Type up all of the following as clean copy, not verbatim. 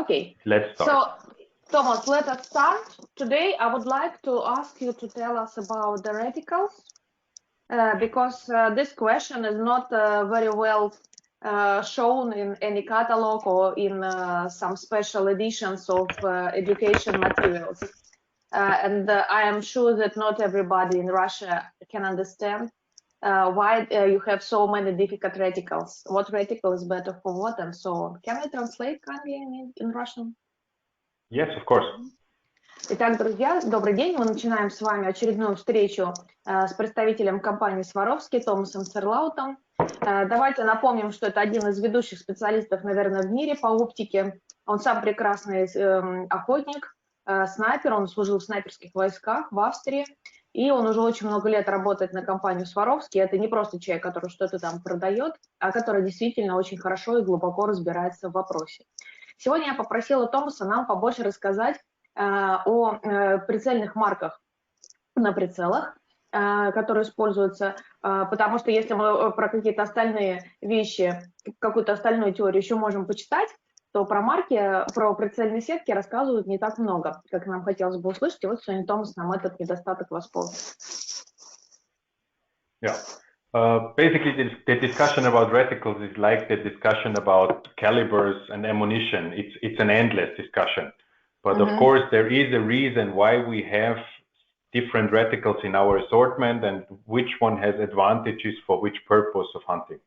Okay. Let's start. So, Thomas, let us start. Today, I would like to ask you to tell us about the reticles, because this question is not very well shown in any catalog or in some special editions of education materials. And I am sure that not everybody in Russia can understand why you have so many difficult reticles. What reticle is better for what and so on. Can I translate kindly in Russian? Yes, of course. Итак, друзья, добрый день. Мы начинаем с вами очередную встречу с представителем компании Swarovski, Томасом Церлаутом. Давайте напомним, что это один из ведущих специалистов, наверное, в мире по оптике. Он сам прекрасный охотник, снайпер, он служил в снайперских войсках в Австрии, и он уже очень много лет работает на компанию Swarovski. Это не просто человек, который что-то там продает, а который действительно очень хорошо и глубоко разбирается в вопросе. Сегодня я попросила Томаса нам побольше рассказать о прицельных марках на прицелах, которые используются, потому что если мы про какие-то остальные вещи, какую-то остальную теорию еще можем почитать, то про марки, про прицельные сетки рассказывают не так много, как нам хотелось бы услышать, и вот сегодня Томас нам этот недостаток восполнит. Yeah. Basically, the discussion about reticles is like the discussion about calibers and ammunition. It's an endless discussion. But of course, there is a reason why we have different reticles in our assortment and which one has advantages for which purpose of hunting.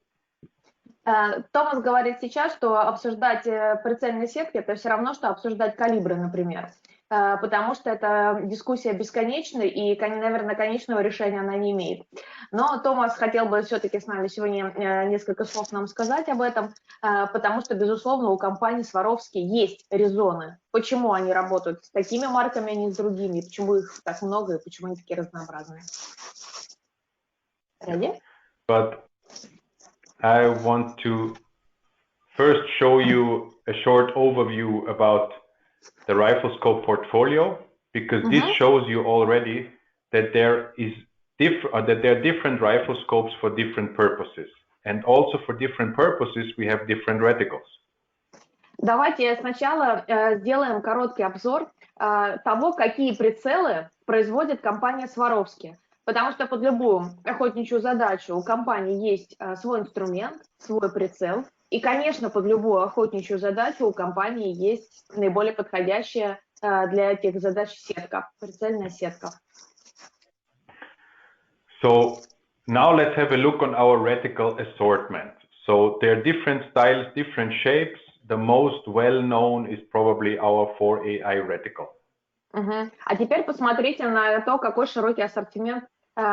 Томас говорит сейчас, что обсуждать прицельные сетки – это все равно, что обсуждать калибры, например. Потому что эта дискуссия бесконечна, и, наверное, конечного решения она не имеет. Но Томас хотел бы все-таки с нами сегодня несколько слов нам сказать об этом, потому что, безусловно, у компании Swarovski есть резоны, почему они работают с такими марками, а не с другими, почему их так много и почему они такие разнообразные. Ready? But I want to first show you a short overview about the rifle scope portfolio, because this shows you already that there are different rifle scopes for different purposes, and also for different purposes we have different reticles. Давайте сначала сделаем короткий обзор того, какие прицелы производит компания Swarovski. Потому что под любую охотничью задачу у компании есть свой инструмент, свой прицел. И, конечно, под любую охотничью задачу у компании есть наиболее подходящая для этих задач сетка, прицельная сетка. So now let's have a look on our reticle assortment. So there are different styles, different shapes. The most well-known is probably our 4AI reticle. А теперь посмотрите на то, какой широкий ассортимент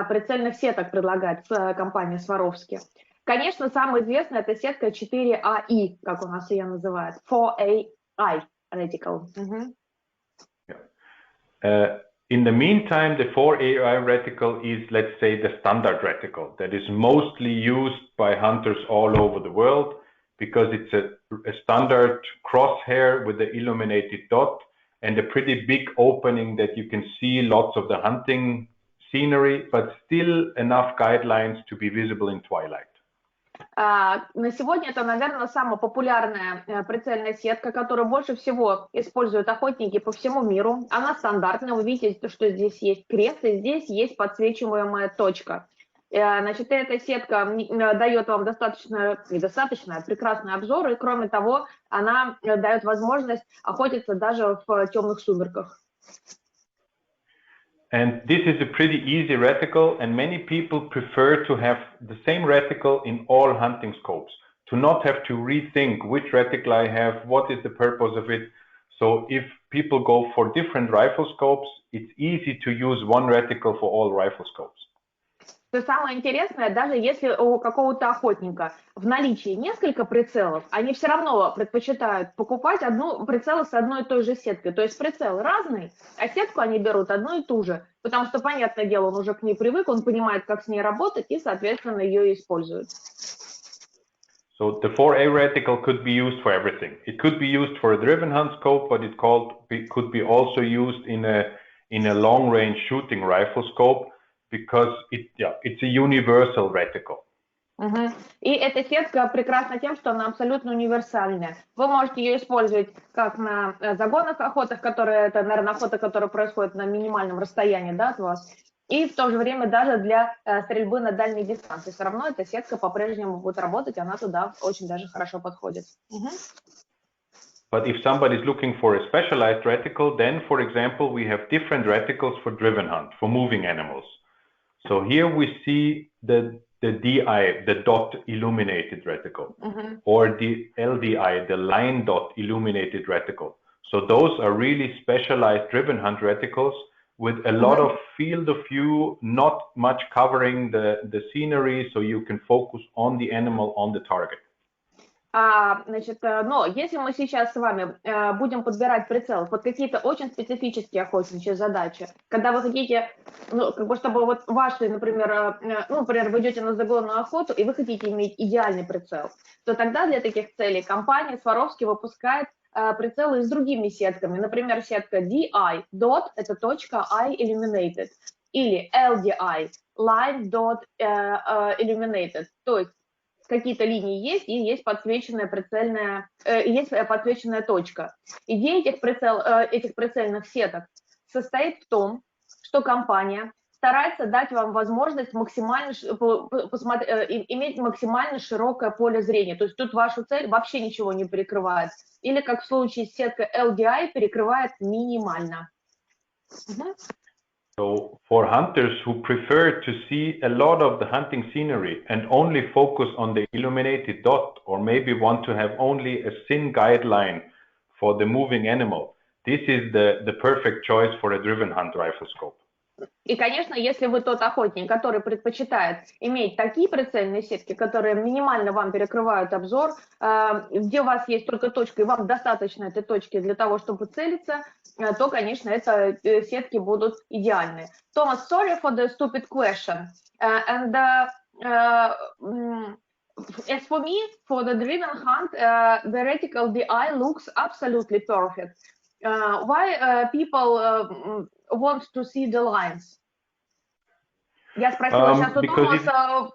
прицельных сеток предлагает компания Swarovski. Конечно, самая известная это сетка 4AI, как у нас ее называют, 4AI reticle. In the meantime, the 4AI reticle is, let's say, the standard reticle that is mostly used by hunters all over the world because it's a standard crosshair with the illuminated dot and a pretty big opening that you can see lots of the hunting scenery, but still enough guidelines to be visible in twilight. На сегодня это, наверное, самая популярная прицельная сетка, которую больше всего используют охотники по всему миру. Она стандартная, вы видите, что здесь есть крест, и здесь есть подсвечиваемая точка. Значит, эта сетка дает вам недостаточно, прекрасный обзор, и кроме того, она дает возможность охотиться даже в темных сумерках. And this is a pretty easy reticle, and many people prefer to have the same reticle in all hunting scopes, to not have to rethink which reticle I have, what is the purpose of it. So if people go for different rifle scopes, it's easy to use one reticle for all rifle scopes. Что самое интересное, даже если у какого-то охотника в наличии несколько прицелов, они все равно предпочитают покупать прицелы с одной и той же сеткой. То есть прицел разный, а сетку они берут одну и ту же. Потому что, понятное дело, он уже к ней привык, он понимает, как с ней работать, и, соответственно, ее использует. So the 4A reticle could be used for everything. It could be used for a driven hunt scope, but it could be also used in a long-range shooting rifle scope, because it's a universal reticle. И эта сетка прекрасна тем, что она абсолютно универсальная. Вы можете ее использовать как на загонных охотах, это, наверное, охота, которая происходит на минимальном расстоянии, да, от вас, и в то же время даже для стрельбы на дальней дистанции. Все равно эта сетка по-прежнему будет работать, она туда очень даже хорошо подходит. But if somebody is looking for a specialized reticle, then, for example, we have different reticles for driven hunt, for moving animals. So here we see the DI, the dot illuminated reticle, or the LDI, the line dot illuminated reticle. So those are really specialized driven hunt reticles with a lot of field of view, not much covering the scenery, so you can focus on the animal, on the target. Значит, но если мы сейчас с вами будем подбирать прицел под какие-то очень специфические охотничьи задачи, когда вы хотите, ну, как бы, чтобы вот ваши, например, например, вы идете на загонную охоту и вы хотите иметь идеальный прицел, то тогда для таких целей компания Swarovski выпускает прицелы с другими сетками. Например, сетка DI, dot, это точка I Illuminated, или LDI, line dot Illuminated, то есть какие-то линии есть, и есть подсвеченная точка. Идея этих прицельных сеток состоит в том, что компания старается дать вам возможность иметь максимально широкое поле зрения. То есть тут вашу цель вообще ничего не перекрывает. Или, как в случае с сеткой LDI, перекрывает минимально. So for hunters who prefer to see a lot of the hunting scenery and only focus on the illuminated dot, or maybe want to have only a thin guideline for the moving animal, this is the perfect choice for a driven hunt rifle scope. И, конечно, если вы тот охотник, который предпочитает иметь такие прицельные сетки, которые минимально вам перекрывают обзор, где у вас есть только точка, и вам достаточно этой точки для того, чтобы целиться, то, конечно, это сетки будут идеальные. Thomas, sorry for the stupid question. As for me, for the driven hunt, the reticle DI looks absolutely perfect. Why people want to see the lines? Я спросила сейчас у Томаса,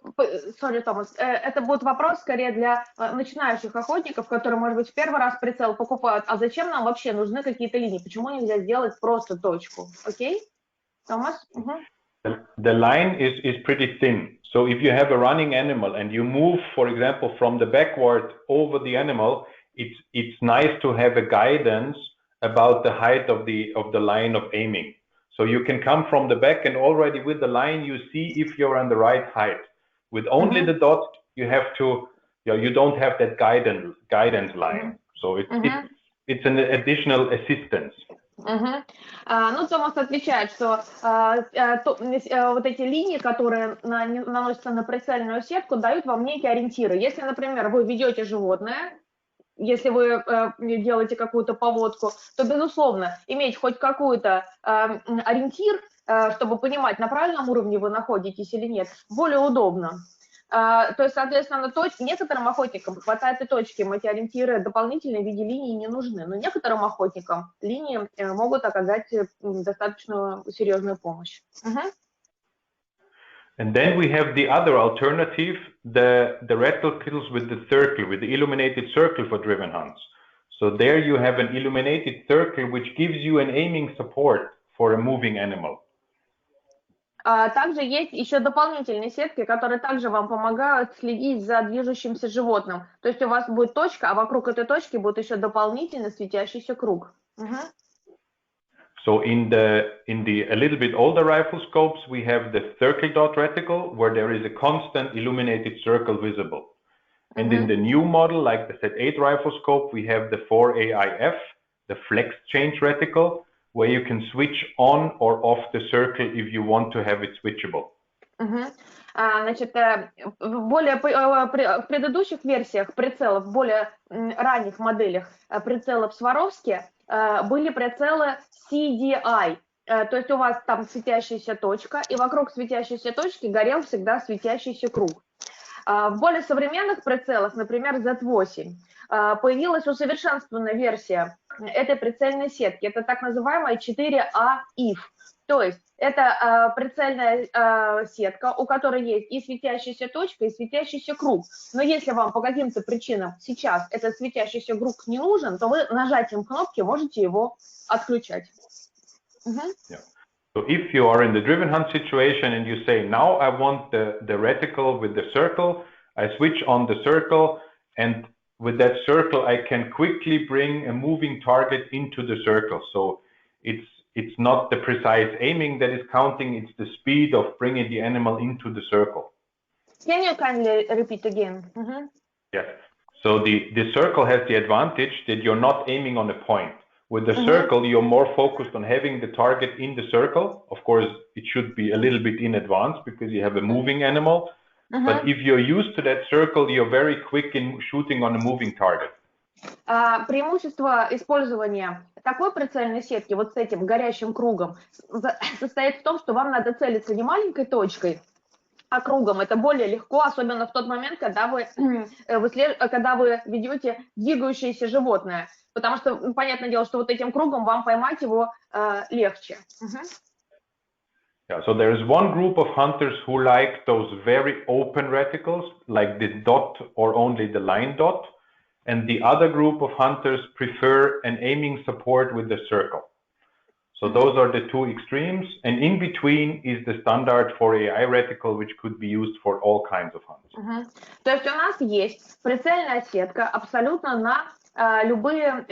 sorry, Томас, это будет вопрос скорее для начинающих охотников, которые, может быть, в первый раз прицел покупают. А зачем нам вообще нужны какие-то линии? Почему нельзя сделать просто точку? Окей? Томас? The line is pretty thin. So if you have a running animal and you move, for example, from the backward over the animal, it's nice to have a guidance about the height of the line of aiming. So you can come from the back and already with the line you see if you're on the right height. With only the dot, you don't have that guidance line. So it's an additional assistance. Ну, Томас отвечает, что вот эти линии, которые наносятся на прицельную сетку, дают вам некие ориентиры. Если, например, вы ведете животное, если вы делаете какую-то поводку, то, безусловно, иметь хоть какой-то ориентир, чтобы понимать, на правильном уровне вы находитесь или нет, более удобно. То есть, соответственно, некоторым охотникам хватает и точки, им эти ориентиры дополнительные в виде линий не нужны, но некоторым охотникам линии могут оказать достаточно серьезную помощь. And then we have the other alternative, the reticles with the circle, with the illuminated circle for driven hunts. So there you have an illuminated circle which gives you an aiming support for a moving animal. Также есть еще дополнительные сетки, которые также вам помогают следить за движущимся животным. То есть у вас будет точка, а вокруг этой точки будет еще дополнительно светящийся круг. So in the a little bit older rifle scopes, we have the circle dot reticle where there is a constant illuminated circle visible. And in the new model, like the Z8 rifle scope, we have the 4AIF, the flex change reticle, where you can switch on or off the circle if you want to have it switchable. Значит, в предыдущих версиях прицелов, в более ранних моделях прицелов Swarovski были прицелы CDI, то есть у вас там светящаяся точка, и вокруг светящейся точки горел всегда светящийся круг. В более современных прицелах, например, Z8, появилась усовершенствованная версия этой прицельной сетки. Это так называемая 4А IF. То есть это прицельная сетка, у которой есть и светящаяся точка, и светящийся круг. Но если вам по каким-то причинам сейчас этот светящийся круг не нужен, то вы нажатием кнопки можете его отключать. Yeah. So if you are in the driven hunt situation and you say, now I want the reticle with the circle, I switch on the circle, and with that circle I can quickly bring a moving target into the circle. So it's not the precise aiming that is counting, it's the speed of bringing the animal into the circle. Can you kindly repeat again? Yes. So the circle has the advantage that you're not aiming on a point. With the circle, you're more focused on having the target in the circle. Of course, it should be a little bit in advance because you have a moving animal. But if you're used to that circle, you're very quick in shooting on a moving target. Преимущество использования такой прицельной сетки, вот с этим горящим кругом, состоит в том, что вам надо целиться не маленькой точкой, а кругом. Это более легко, особенно в тот момент, когда вы ведете двигающееся животное. Потому что, понятное дело, что вот этим кругом вам поймать его легче. Yeah, so there is one group of hunters who like those very open reticles, like the dot or only the line dot. And the other group of hunters prefer an aiming support with the circle. So those are the two extremes, and in between is the standard 4AI reticle, which could be used for all kinds of hunts. То есть у нас есть прицельная сетка абсолютно на любые,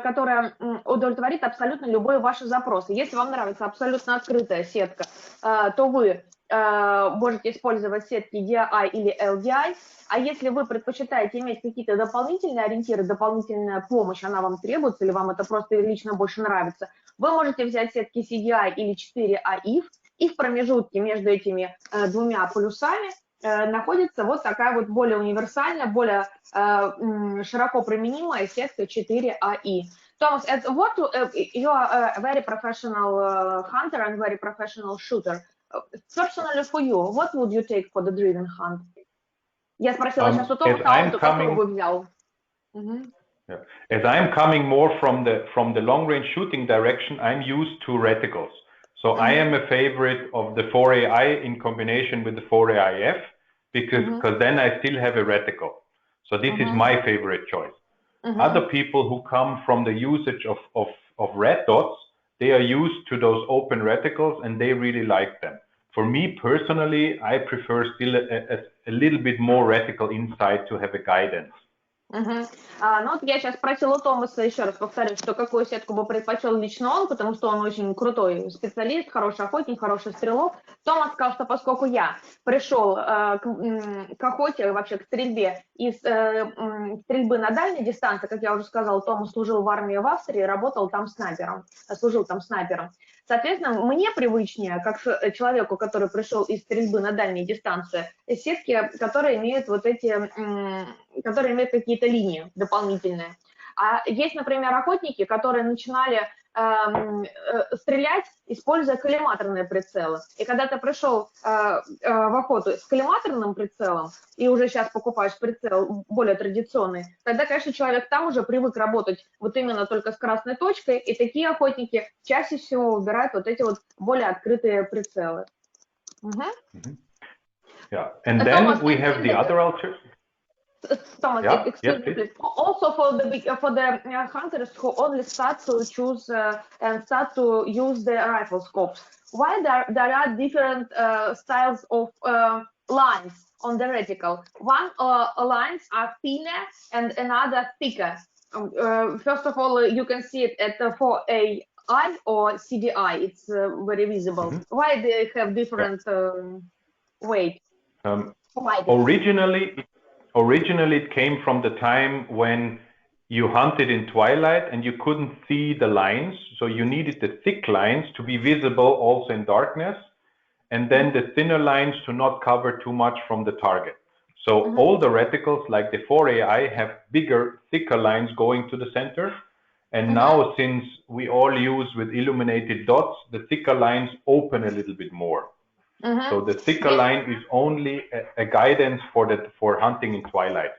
которая удовлетворит абсолютно любые ваши запросы. Если вам нравится абсолютно открытая сетка, то вы можете использовать сетки DI или LDI. А если вы предпочитаете иметь какие-то дополнительные ориентиры, дополнительная помощь, она вам требуется, или вам это просто лично больше нравится, вы можете взять сетки CDI или 4A IF, и в промежутке между этими двумя полюсами находится вот такая вот более универсальная, более широко применимая сетка 4AI. Thomas, you are a very professional hunter and very professional shooter. Personally for you, what would you take for the driven hunt? Я спросила сейчас у Томаса, а он какой бы взял? As I'm coming more from the long range shooting direction, I'm used to reticles. So I am a favorite of the 4AI in combination with the 4AIF because then I still have a reticle. So this is my favorite choice. Other people who come from the usage of red dots, they are used to those open reticles and they really like them. For me personally, I prefer still a little bit more reticle inside to have a guidance. Ну вот я сейчас спросила у Томаса, еще раз повторю, что какую сетку бы предпочел лично он, потому что он очень крутой специалист, хороший охотник, хороший стрелок. Томас сказал, что поскольку я пришел к охоте, вообще к стрельбе из стрельбы на дальней дистанции, как я уже сказала, Томас служил в армии в Австрии, работал там снайпером, служил там снайпером. Соответственно, мне привычнее, как человеку, который пришел из стрельбы на дальней дистанции, сетки, которые имеют вот эти, которые имеют какие-то линии дополнительные. А есть, например, охотники, которые начинали стрелять, используя коллиматорные прицелы. И когда ты пришел в охоту с коллиматорным прицелом и уже сейчас покупаешь прицел более традиционный, тогда, конечно, человек там уже привык работать вот именно только с красной точкой, и такие охотники чаще всего выбирают вот эти вот более открытые прицелы. Yeah, and then we have the other alternative. Thomas, excuse me, please. Also for the hunters who only start to choose and start to use the rifle scopes, why there are different styles of lines on the reticle? One lines are thinner and another thicker. First of all, you can see it at the 4AI or CDI. It's very visible. Why they have different weight? Originally, it came from the time when you hunted in twilight and you couldn't see the lines. So you needed the thick lines to be visible also in darkness, and then the thinner lines to not cover too much from the target. So all the reticles, like the 4AI, have bigger, thicker lines going to the center. And now, since we all use with illuminated dots, the thicker lines open a little bit more. So the thicker line is only a guidance for hunting in twilight.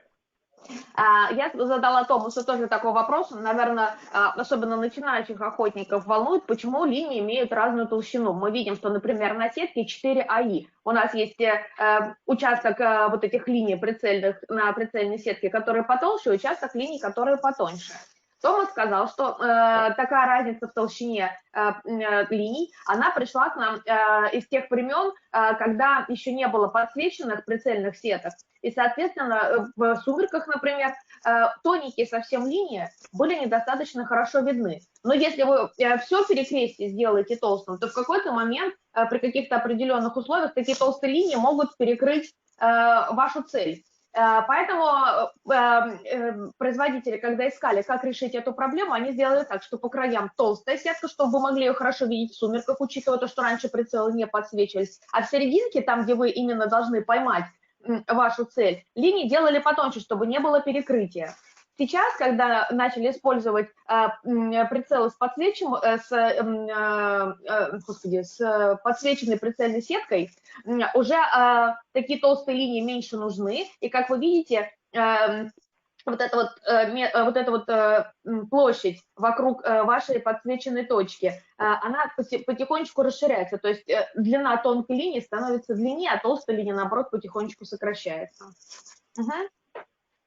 Я задала Томасу тоже такой вопрос, наверное, особенно начинающих охотников волнует, почему линии имеют разную толщину. Мы видим, что, например, на сетке 4 АИ. У нас есть участок вот этих линий прицельных на прицельной сетке, которые потолще, и участок линий, которые потоньше. Томас сказал, что такая разница в толщине линий, она пришла к нам из тех времен, когда еще не было подсвеченных прицельных сеток. И, соответственно, в сумерках, например, тоненькие совсем линии были недостаточно хорошо видны. Но если вы все перекрестие сделаете толстым, то в какой-то момент при каких-то определенных условиях такие толстые линии могут перекрыть вашу цель. Поэтому производители, когда искали, как решить эту проблему, они сделали так, что по краям толстая сетка, чтобы вы могли ее хорошо видеть в сумерках, учитывая то, что раньше прицелы не подсвечивались, а в серединке, там, где вы именно должны поймать вашу цель, линии делали потоньше, чтобы не было перекрытия. Сейчас, когда начали использовать прицелы с подсвеченной прицельной сеткой, уже такие толстые линии меньше нужны. И, как вы видите, вот эта площадь вокруг вашей подсвеченной точки, она потихонечку расширяется. То есть длина тонкой линии становится длиннее, а толстая линия, наоборот, потихонечку сокращается.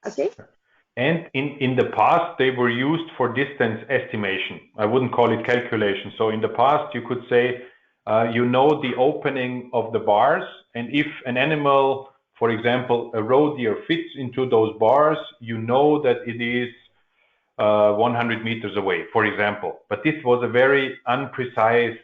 Окей? And in the past, they were used for distance estimation. I wouldn't call it calculation. So in the past, you could say, you know the opening of the bars, and if an animal, for example, a roe deer fits into those bars, you know that it is 100 meters away, for example. But this was a very unprecise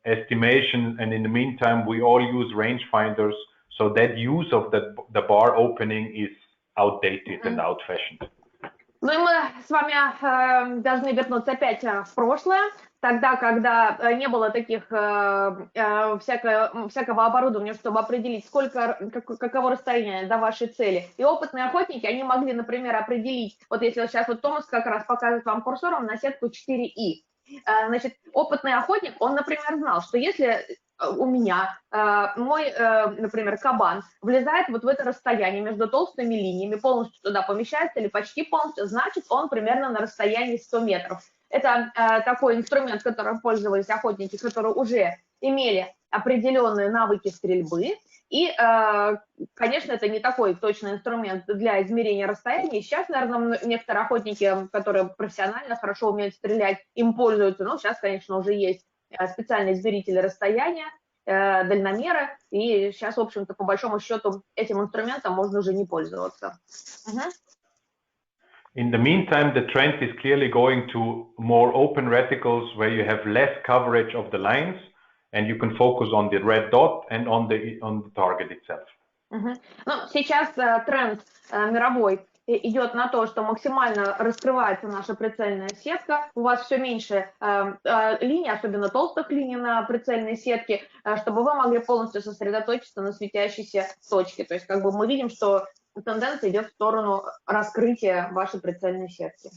estimation, and in the meantime, we all use rangefinders, so that use of the bar opening is outdated and out-fashioned. Ну и мы с вами должны вернуться опять в прошлое, тогда, когда не было таких всякого оборудования, чтобы определить, каково расстояние до вашей цели. И опытные охотники, они могли, например, определить, вот если сейчас вот Томас как раз показывает вам курсором на сетку 4И. Значит, опытный охотник, он, например, знал, что если у меня мой, например, кабан влезает вот в это расстояние между толстыми линиями, полностью туда помещается или почти полностью, значит, он примерно на расстоянии 100 метров. Это такой инструмент, которым пользовались охотники, которые уже имели определенные навыки стрельбы. И, конечно, это не такой точный инструмент для измерения расстояния. Сейчас, наверное, некоторые охотники, которые профессионально хорошо умеют стрелять, им пользуются. Но сейчас, конечно, уже есть специальные измерители расстояния, дальномеры. И сейчас, в общем-то, по большому счету, этим инструментом можно уже не пользоваться. In the meantime, the trend is clearly going to more open reticles where you have less coverage of the lines and you can focus on the red dot and on the target itself. Ну, сейчас тренд мировой идет на то, что максимально раскрывается наша прицельная сетка. У вас все меньше линий, особенно толстых линий на прицельной сетке, чтобы вы могли полностью сосредоточиться на светящейся точке. То есть как бы мы видим, что тенденция идет в сторону раскрытия вашей прицельной сетки.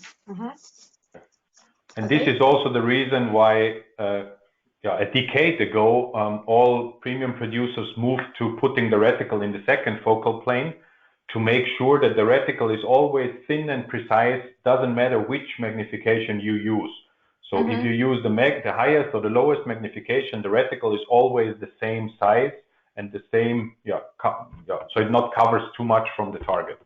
And this is also the reason why a decade ago, all premium producers moved to putting the reticle in the second focal plane to make sure that the reticle is always thin and precise, doesn't matter which magnification you use. So if you use the highest or the lowest magnification, the reticle is always the same size and the same, so it not covers too much from the target.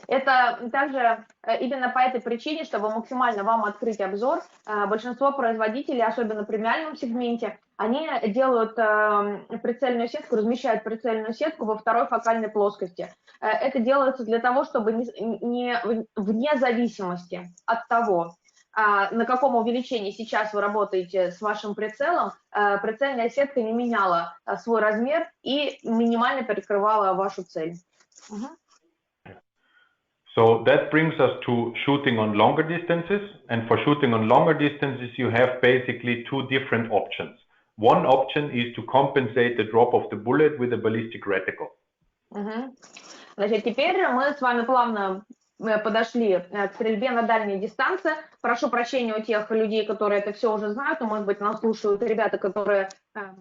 Это также именно по этой причине, чтобы максимально вам открыть обзор, большинство производителей, особенно в премиальном сегменте, они делают прицельную сетку, размещают прицельную сетку во второй фокальной плоскости. Это делается для того, чтобы вне зависимости от того, на каком увеличении сейчас вы работаете с вашим прицелом, прицельная сетка не меняла свой размер и минимально перекрывала вашу цель. So that brings us to shooting on longer distances. And for shooting on longer distances, you have basically two different options. One option is to compensate the drop of the bullet with a ballistic reticle. Значит, теперь мы с вами плавно подошли к стрельбе на дальние дистанции. Прошу прощения у тех людей, которые это все уже знают, но, может быть, нас слушают ребята, которые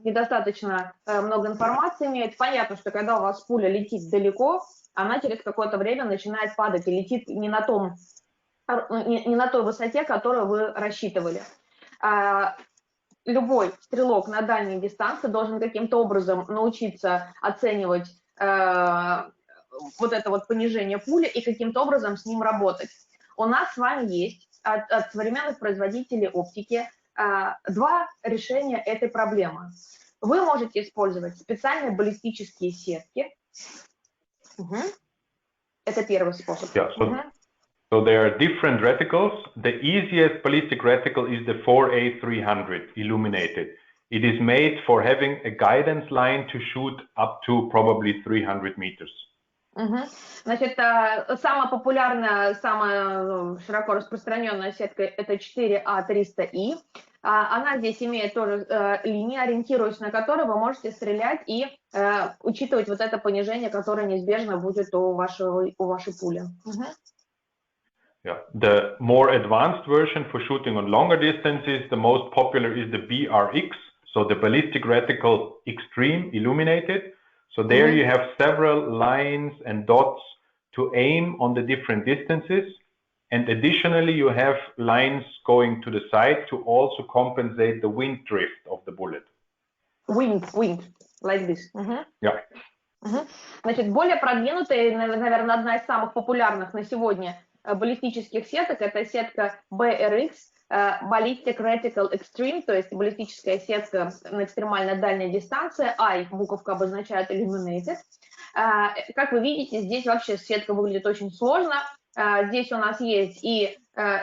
недостаточно много информации имеют. Понятно, что когда у вас пуля летит далеко, она через какое-то время начинает падать и летит не на той высоте, которую вы рассчитывали. Любой стрелок на дальней дистанции должен каким-то образом научиться оценивать вот это вот понижение пули и каким-то образом с ним работать. У нас с вами есть от современных производителей оптики два решения этой проблемы. Вы можете использовать специальные баллистические сетки. Это первый способ. So there are different reticles. The easiest ballistic reticle is the 4A300 Illuminated. It is made for having a guidance line to shoot up to probably 300 meters. Значит, самая популярная, самая широко распространенная сетка это 4A300i. Она здесь имеет тоже линии, ориентируясь на которые вы можете стрелять и учитывать вот это понижение, которое неизбежно будет у вашей пули. Yeah, the more advanced version for shooting on longer distances, the most popular is the BRX, so the Ballistic Reticle Extreme Illuminated. So there you have several lines and dots to aim on the different distances. And additionally, you have lines going to the side to also compensate the wind drift of the bullet. Wind, like this. Yeah. Значит, более продвинутая, наверное, одна из самых популярных на сегодня баллистических сеток, это сетка BRX, Ballistic Reticle Extreme, то есть баллистическая сетка на экстремально дальней дистанции, I, буковка обозначает Illuminated. Как вы видите, здесь вообще сетка выглядит очень сложно. Здесь у нас есть и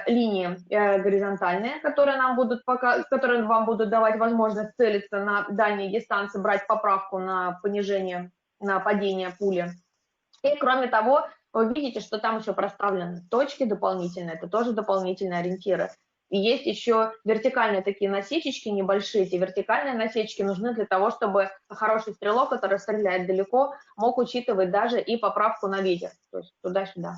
линии горизонтальные, которые вам будут давать возможность целиться на дальней дистанции, брать поправку на понижение, на падение пули. И кроме того, вы видите, что там еще проставлены точки дополнительные, это тоже дополнительные ориентиры. И есть еще вертикальные такие насечечки небольшие. Эти вертикальные насечки нужны для того, чтобы хороший стрелок, который стреляет далеко, мог учитывать даже и поправку на ветер, то есть туда-сюда.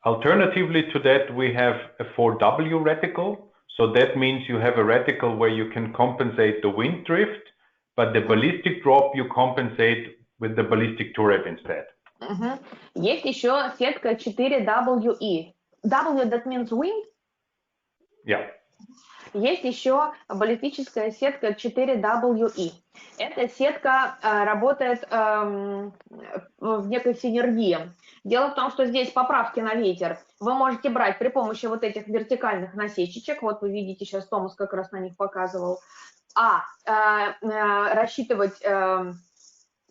Alternatively to that, we have a 4W reticle. So that means you have a reticle where you can compensate the wind drift, but the ballistic drop you compensate with the ballistic turret instead. Есть еще сетка 4WE. W, that means wind? Yeah. Есть еще баллистическая сетка 4WE. Эта сетка работает в некой синергии. Дело в том, что здесь поправки на ветер вы можете брать при помощи вот этих вертикальных насечечек. Вот вы видите, сейчас Томас как раз на них показывал. Рассчитывать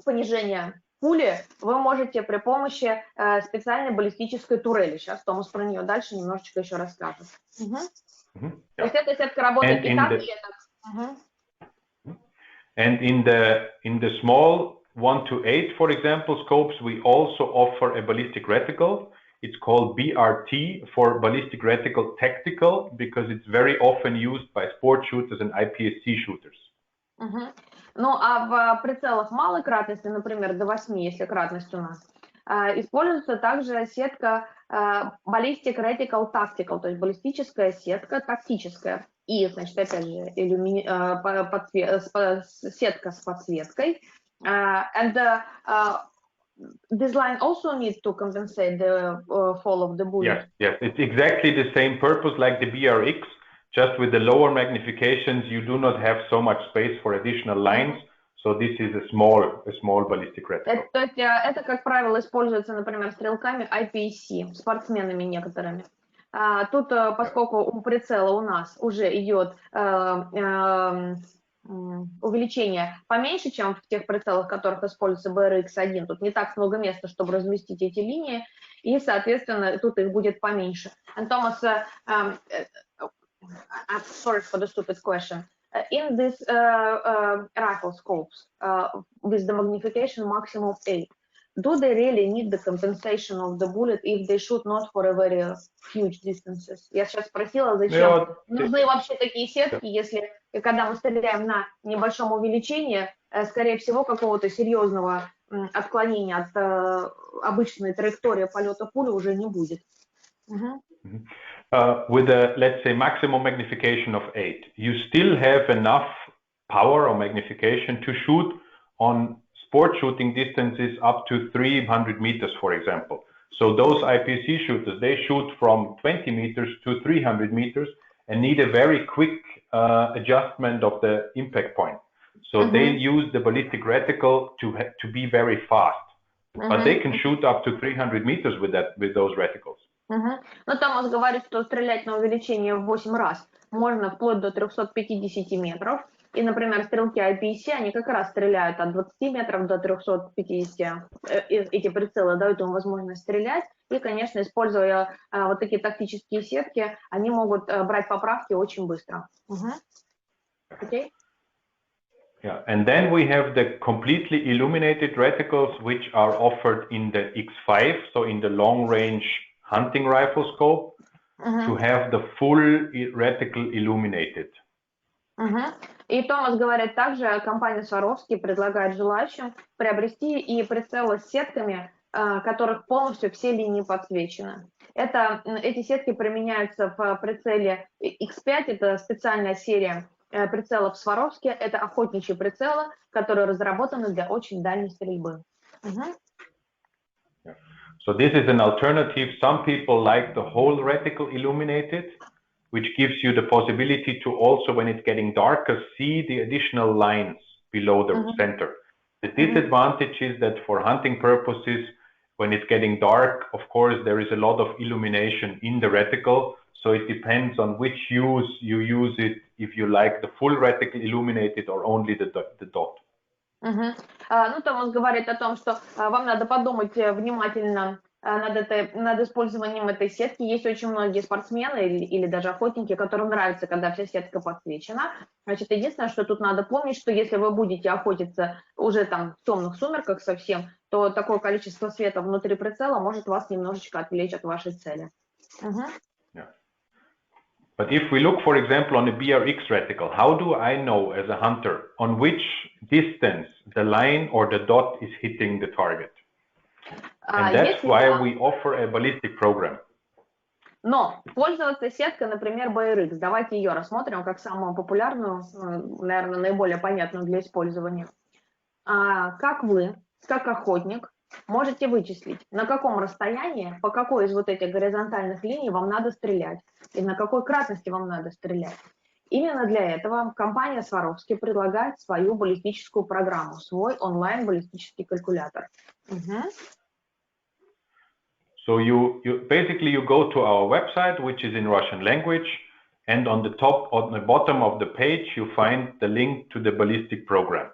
понижение пули вы можете при помощи специальной баллистической турели. Сейчас Томас про нее дальше немножечко еще расскажет. То есть эта сетка работает и так, и так. And in the small 1 to 8, for example, scopes, we also offer a ballistic reticle. It's called BRT for Ballistic Reticle Tactical because it's very often used by sport shooters and IPSC shooters. Ну, а в прицелах малой кратности, например, до 8, если кратность у нас, используется также сетка Ballistic Reticle Tactical, то есть баллистическая сетка тактическая. И, значит, опять же, сетка с подсветкой. This line also needs to compensate the fall of the bullet. Yes, it's exactly the same purpose like the BRX. Just with the lower magnifications, you do not have so much space for additional lines. So this is a small ballistic reticle. То есть это, как правило, используется, например, стрелками IPSC, спортсменами некоторыми. Тут, поскольку у прицела у нас уже идет увеличение поменьше, чем в тех прицелах, в которых используется BRX1, тут не так много места, чтобы разместить эти линии, и, соответственно, тут их будет поменьше. And Thomas, I'm sorry for the stupid question. In these rifle scopes with the magnification maximum 8, do they really need the compensation of the bullet if they shoot not for a very huge distances? Я сейчас спросила, зачем нужны вообще такие сетки, если когда мы стреляем на небольшом увеличении, скорее всего, какого-то серьезного отклонения от обычной траектории полета пули уже не будет. With a, let's say, maximum magnification of 8, you still have enough power or magnification to shoot on sport shooting distances up to 300 meters, for example. So those IPSC shooters, they shoot from 20 meters to 300 meters and need a very quick adjustment of the impact point. So they use the ballistic reticle to be very fast. But they can shoot up to 300 meters with those reticles. Ну, Томас говорит, что стрелять на увеличение в 8 раз можно вплоть до 350 метров. И, например, стрелки IPSC, они как раз стреляют от 20 метров до 350. Эти прицелы дают им возможность стрелять. И, конечно, используя вот такие тактические сетки, они могут брать поправки очень быстро. Okay? Yeah, and then we have the completely illuminated reticles, which are offered in the X5, so in the long-range hunting rifle scope, to have the full reticle illuminated. И Томас говорит, также компания Swarovski предлагает желающим приобрести и прицелы с сетками, которых полностью все линии подсвечены. Эти сетки применяются в прицеле X5, это специальная серия прицелов Swarovski, это охотничьи прицелы, которые разработаны для очень дальней стрельбы. So this is an alternative. Some people like the whole reticle illuminated, which gives you the possibility to also, when it's getting darker, see the additional lines below the center. The disadvantage is that for hunting purposes, when it's getting dark, of course, there is a lot of illumination in the reticle. So it depends on which use you use it, if you like the full reticle illuminated or only the dot. Ну, Томас говорит о том, что вам надо подумать внимательно над использованием этой сетки. Есть очень многие спортсмены или даже охотники, которым нравится, когда вся сетка подсвечена. Значит, единственное, что тут надо помнить, что если вы будете охотиться уже там в темных сумерках совсем, то такое количество света внутри прицела может вас немножечко отвлечь от вашей цели. But if we look, for example, on a BRX reticle, how do I know as a hunter on which distance the line or the dot is hitting the target? And that's why we offer a ballistic program. Но пользоваться сеткой, например, BRX, давайте ее рассмотрим как самую популярную, наверное, наиболее понятную для использования. Как вы, как охотник, можете вычислить, на каком расстоянии, по какой из вот этих горизонтальных линий вам надо стрелять, и на какой кратности вам надо стрелять. Именно для этого компания Swarovski предлагает свою баллистическую программу, свой онлайн-баллистический калькулятор. So you basically go to our website, which is in Russian language, and on the bottom of the page, you find the link to the ballistic program.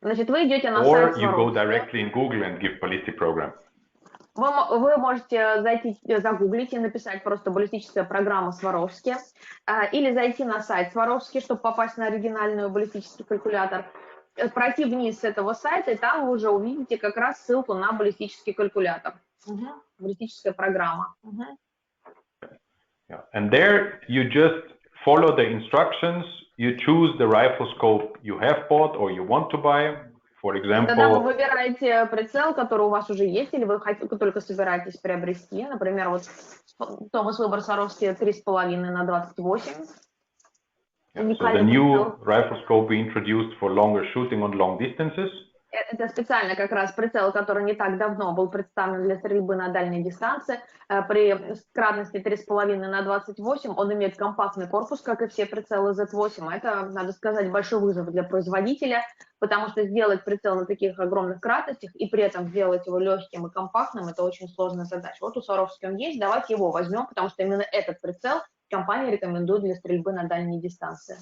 Значит, вы идете на сайт Or you go directly in Google and give ballistic program. Вы можете зайти, загуглить и написать просто баллистическая программа Swarovski, или зайти на сайт Swarovski, чтобы попасть на оригинальный баллистический калькулятор, пройти вниз с этого сайта, и там вы уже увидите как раз ссылку на баллистический калькулятор. Баллистическая программа. And there you just follow the instructions. You choose the rifle scope you have bought or you want to buy. For example, тогда вы выбираете прицел, который у вас уже есть, или вы только собираетесь приобрести. Например, вот Томас выбор Swarovski 3,5 на 28. So the new rifle scope we introduced for longer shooting on long distances. Это специально как раз прицел, который не так давно был представлен для стрельбы на дальней дистанции. При кратности 3,5 на 28 он имеет компактный корпус, как и все прицелы Z8. Это, надо сказать, большой вызов для производителя, потому что сделать прицел на таких огромных кратностях и при этом сделать его легким и компактным – это очень сложная задача. Вот у Swarovski он есть, давайте его возьмем, потому что именно этот прицел компания рекомендует для стрельбы на дальней дистанции.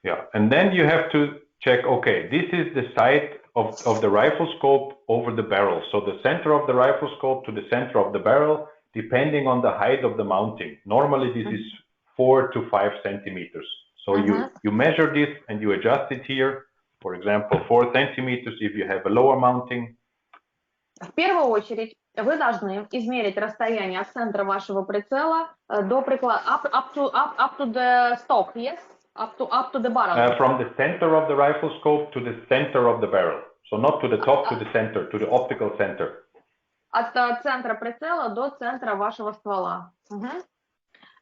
Yeah, and then you have to check, okay, this is the side of the rifle scope over the barrel. So the center of the rifle scope to the center of the barrel, depending on the height of the mounting. Normally this is 4 to 5 centimeters. So you measure this and you adjust it here. For example, 4 centimeters if you have a lower mounting. В первую очередь вы должны измерить расстояние от центра вашего прицела до приклада, up to the stock, yes? Up to the barrel. From the center of the rifle scope to the center of the barrel. So not to the top, to the center, to the optical center. От центра прицела до центра вашего ствола.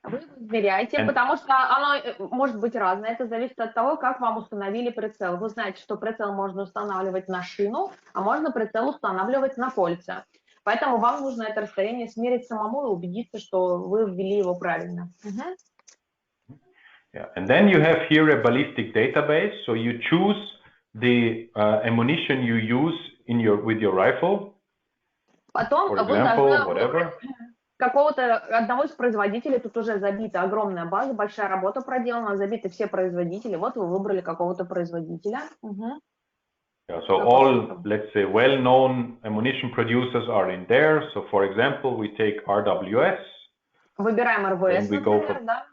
Вы измеряете, потому что оно может быть разное. Это зависит от того, как вам установили прицел. Вы знаете, что прицел можно устанавливать на шину, а можно прицел устанавливать на кольца. Поэтому вам нужно это расстояние смерить самому и убедиться, что вы ввели его правильно. Yeah. And then you have here a ballistic database. So you choose the ammunition you use with your rifle. Потом for вы example, должны whatever. какого-то одного из производителей. Тут уже забита огромная база, большая работа проделана, забиты все производители. Вот вы выбрали какого-то производителя. Yeah, so all, let's say, well-known ammunition producers are in there. So for example, we take RWS. Выбираем РВС, например, да.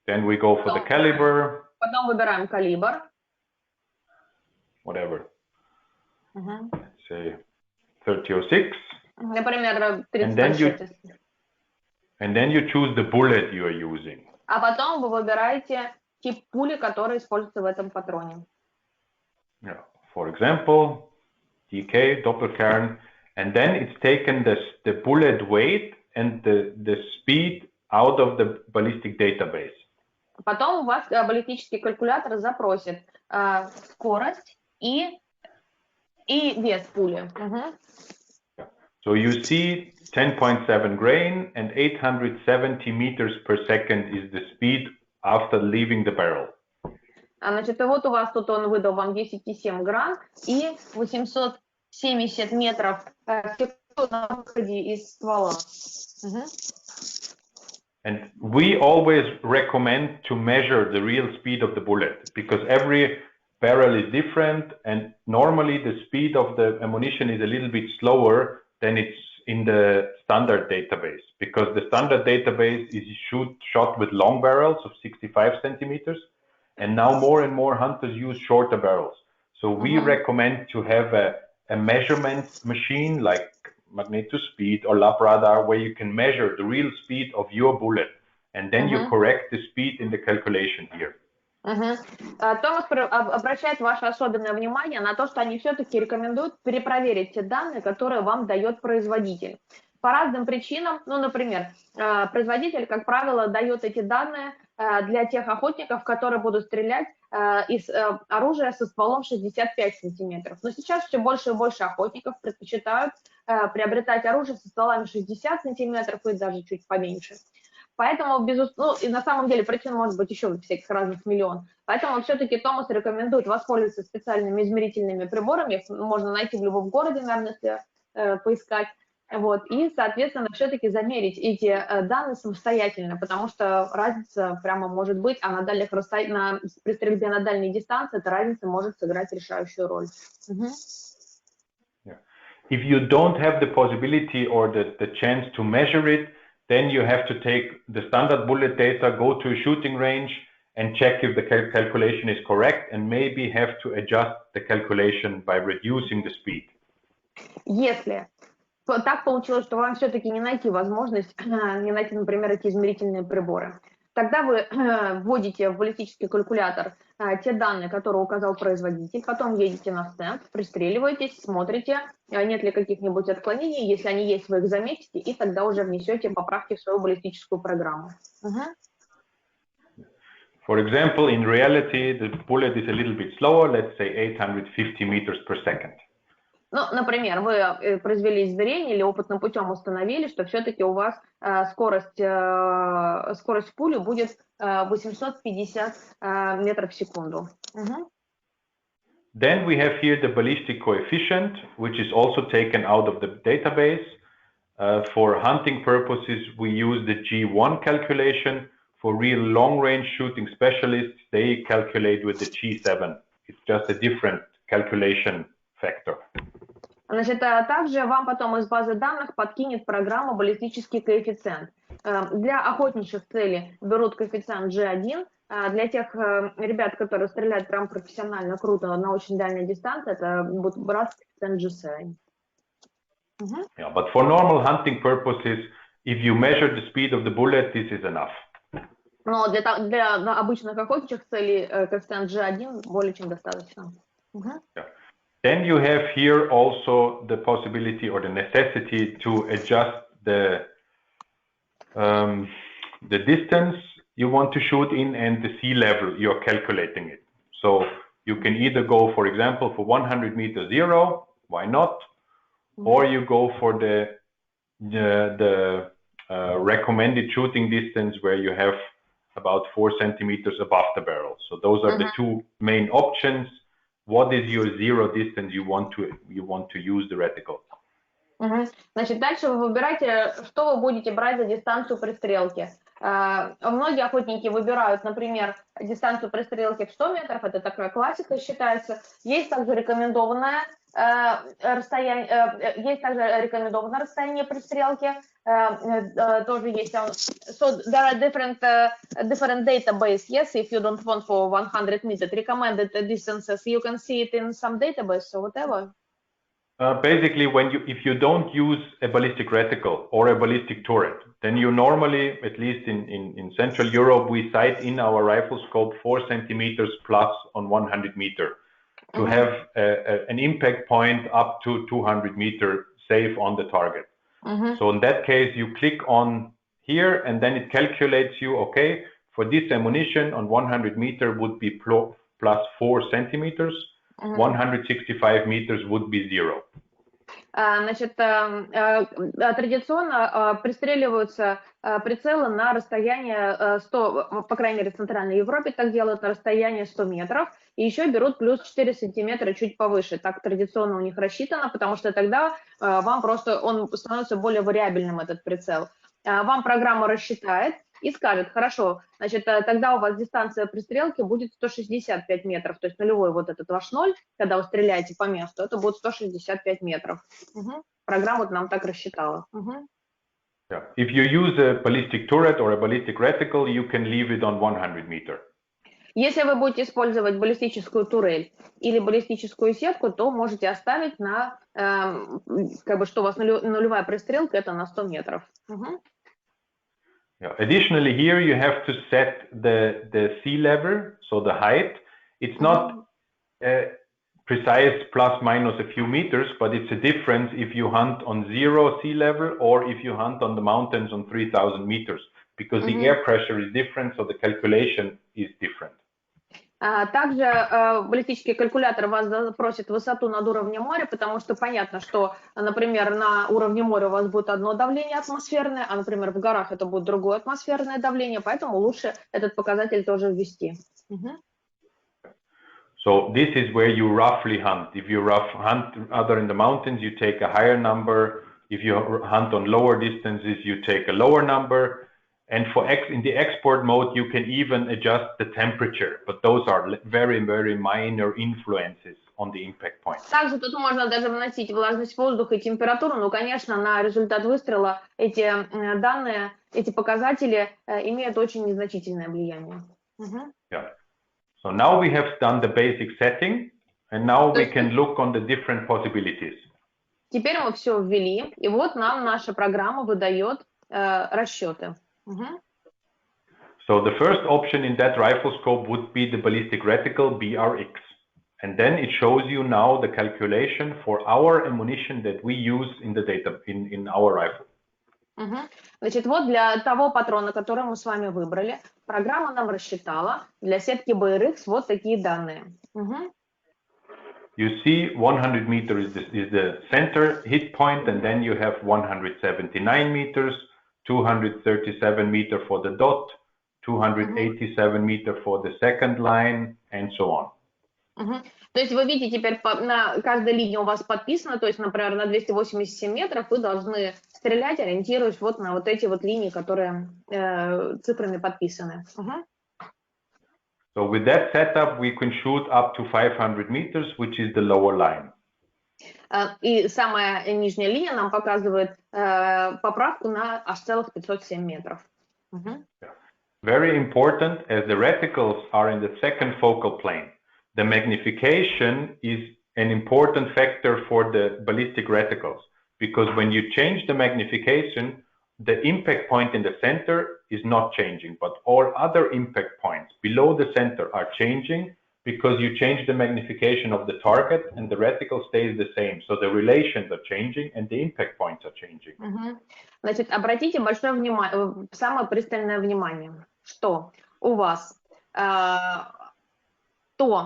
Then we go for the caliber. Потом выбираем калибр. Whatever. Let's say 3006. Например, 3006. And then you choose the bullet you are using. А потом вы выбираете тип пули, который используется в этом патроне. Yeah. For example, DK, Doppelkern, and then it's taken the bullet weight and the speed out of the ballistic database. Потом у вас баллистический калькулятор запросит скорость и вес пули. So you see 10.7 grain and 870 meters per second is the speed after leaving the barrel. Значит, и вот у вас тут он выдал вам 10,7 грамм и 870 метров в секунду на выходе из ствола. And we always recommend to measure the real speed of the bullet because every barrel is different and normally the speed of the ammunition is a little bit slower than it's in the standard database because the standard database is shot with long barrels of 65 centimeters and now more and more hunters use shorter barrels. So we recommend to have a measurement machine like magnetospeed or labradar where you can measure the real speed of your bullet and then you correct the speed in the calculation here. Томас обращает ваше особенное внимание на то, что они все-таки рекомендуют перепроверить те данные, которые вам дает производитель. По разным причинам, ну, например, производитель, как правило, дает эти данные для тех охотников, которые будут стрелять из оружия со стволом 65 сантиметров. Но сейчас все больше и больше охотников предпочитают приобретать оружие со стволами 60 сантиметров и даже чуть поменьше. Поэтому, безусловно, и на самом деле причин может быть еще всяких разных миллион. Поэтому все-таки Томас рекомендует воспользоваться специальными измерительными приборами. Их можно найти в любом городе, наверное, если поискать. Вот, и, соответственно, все-таки замерить эти данные самостоятельно, потому что разница прямо может быть, а на дальних расстояниях, при стрельбе на дальней дистанции эта разница может сыграть решающую роль. If you don't have the possibility or the chance to measure it, then you have to take the standard bullet data, go to a shooting range and check if the calculation is correct and maybe have to adjust the calculation by reducing the speed. Если так получилось, что вам все-таки не найти возможность, не найти, например, эти измерительные приборы, тогда вы вводите в баллистический калькулятор те данные, которые указал производитель, потом едете на стенд, пристреливаетесь, смотрите, нет ли каких-нибудь отклонений, если они есть, вы их заметите, и тогда уже внесете поправки в свою баллистическую программу. For example, in reality, the bullet is a little bit slower, let's say 850 meters per second. Ну, например, вы произвели измерение или опытным путем установили, что все-таки у вас скорость пули будет 850 метров в секунду. Then we have here the ballistic coefficient, which is also taken out of the database. For hunting purposes, we use the G1 calculation. For real long-range shooting specialists, they calculate with the G7. It's just a different calculation factor. Значит, также вам потом из базы данных подкинет программа баллистический коэффициент. Для охотничьих целей берут коэффициент G1. Для тех ребят, которые стреляют прям профессионально круто на очень дальней дистанции, это будет брать коэффициент G7. Yeah, but for normal hunting purposes, if you measure the speed of the bullet, this is enough. Но для обычных охотничьих целей коэффициент G1 более чем достаточно. Yeah. Then you have here also the possibility or the necessity to adjust the the distance you want to shoot in and the sea level you're calculating it. So you can either go, for example, for 100 meters 0, why not? Or you go for the recommended shooting distance where you have about 4 centimeters above the barrel. So those are the two main options. What is your zero distance you want to use the reticle? Значит, дальше вы выбираете, что вы будете брать за дистанцию пристрелки. Многие охотники выбирают, например, дистанцию пристрелки в 100 метров, это такая классика считается. Есть также рекомендованное расстояние пристрелки, тоже есть. So there are different database. Yes, if you don't want for 100 meters recommended distances, you can see it in some database or whatever. Basically, if you don't use a ballistic reticle or a ballistic turret, then you normally, at least in Central Europe, we sight in our rifle scope 4 centimeters plus on 100 meter to have an impact point up to 200 meter safe on the target. So in that case, you click on here and then it calculates you, okay, for this ammunition on 100 meter would be plus 4 centimeters. 165 meters would be 0. Значит, традиционно пристреливаются прицелы на расстояние 100, по крайней мере в Центральной Европе так делают, на расстояние 100 метров, и еще берут плюс 4 сантиметра чуть повыше. Так традиционно у них рассчитано, потому что тогда вам просто он становится более вариабельным, этот прицел. Вам программа рассчитает и скажет, хорошо, значит, тогда у вас дистанция пристрелки будет 165 метров, то есть нулевой вот этот ваш ноль, когда вы стреляете по месту, это будет 165 метров. Программа вот нам так рассчитала. Yeah. If you use a ballistic turret or a ballistic reticle, you can leave it on 100 meter. Если вы будете использовать баллистическую турель или баллистическую сетку, то можете оставить на, как бы, что у вас нулевая пристрелка, это на 100 метров. Yeah. Additionally, here you have to set the sea level, so the height. It's not precise plus minus a few meters, but it's a difference if you hunt on 0 sea level or if you hunt on the mountains on 3,000 meters, because the air pressure is different, so the calculation is different. Также баллистический калькулятор вас запросит высоту над уровнем моря, потому что понятно, что, например, на уровне моря у вас будет одно давление атмосферное, а, например, в горах это будет другое атмосферное давление, поэтому лучше этот показатель тоже ввести. So this is where you roughly hunt. If you hunt other in the mountains, you take a higher number. If you hunt on lower distances, you take a lower number. And in the export mode, you can even adjust the temperature, but those are very, very minor influences on the impact point. Также тут можно даже вносить влажность воздуха и температуру, но, конечно, на результат выстрела эти данные, эти показатели имеют очень незначительное влияние. Yeah. So now we have done the basic setting, and now we can look on the different possibilities. Теперь мы все ввели, и вот нам наша программа выдает расчеты. So the first option in that rifle scope would be the ballistic reticle BRX, and then it shows you now the calculation for our ammunition that we use in the data in our rifle. Значит, вот для того патрона, который мы с вами выбрали, программа нам рассчитала для сетки BRX вот такие данные. You see 100 meters is the center hit point, and then you have 179 meters, 237 meter for the dot, 287 meter for the second line, and so on. То есть вы видите, теперь на каждой линии у вас подписано, то есть, например, на 287 метров вы должны стрелять, ориентируясь вот на вот эти вот линии, которые цифрами подписаны. So with that setup, we can shoot up to 500 meters, which is the lower line. И самая нижняя линия нам показывает поправку на аж целых 507 метров. Very important, as the reticles are in the second focal plane. The magnification is an important factor for the ballistic reticles, because when you change the magnification, the impact point in the center is not changing, but all other impact points below the center are changing, because you change the magnification of the target and the reticle stays the same. So the relations are changing and the impact points are changing. Значит, обратите большое внимание, самое пристальное внимание, что у вас то,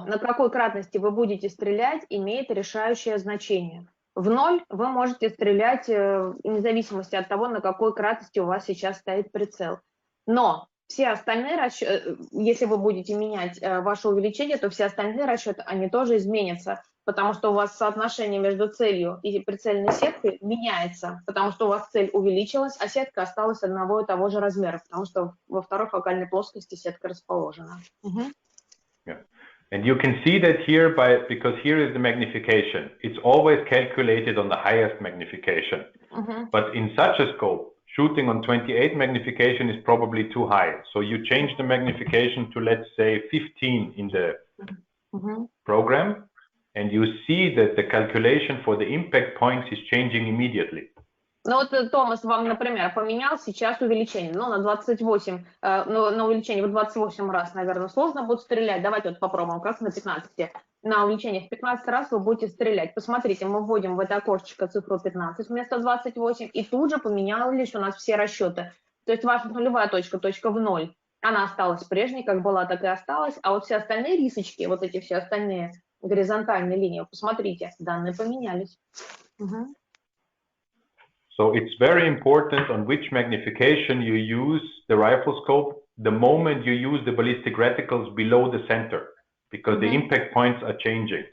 на какой кратности вы будете стрелять, имеет решающее значение. В 0 вы можете стрелять вне зависимости от того, на какой кратности у вас сейчас стоит прицел. Но все остальные расчеты, если вы будете менять ваше увеличение, то все остальные расчеты, они тоже изменятся, потому что у вас соотношение между целью и прицельной сеткой меняется, потому что у вас цель увеличилась, а сетка осталась одного и того же размера, потому что во второй фокальной плоскости сетка расположена. Yeah. And you can see that here because here is the magnification. It's always calculated on the highest magnification. But in such a scope, shooting on 28 magnification is probably too high. So you change the magnification to, let's say, 15 in the program, and you see that the calculation for the impact points is changing immediately. Ну вот Томас вам, например, поменял сейчас увеличение, ну на 28, на увеличение в 28 раз, наверное, сложно будет стрелять. Давайте вот попробуем, как на 15. На увеличение в 15 раз вы будете стрелять. Посмотрите, мы вводим в это окошечко цифру 15 вместо 28, и тут же поменялись у нас все расчеты. То есть ваша нулевая точка, точка в 0, она осталась прежней, как была, так и осталась, а вот все остальные рисочки, вот эти все остальные горизонтальные линии, посмотрите, данные поменялись. So it's very important on which magnification you use the rifle scope the moment you use the ballistic reticles below the center, because the impact points are changing.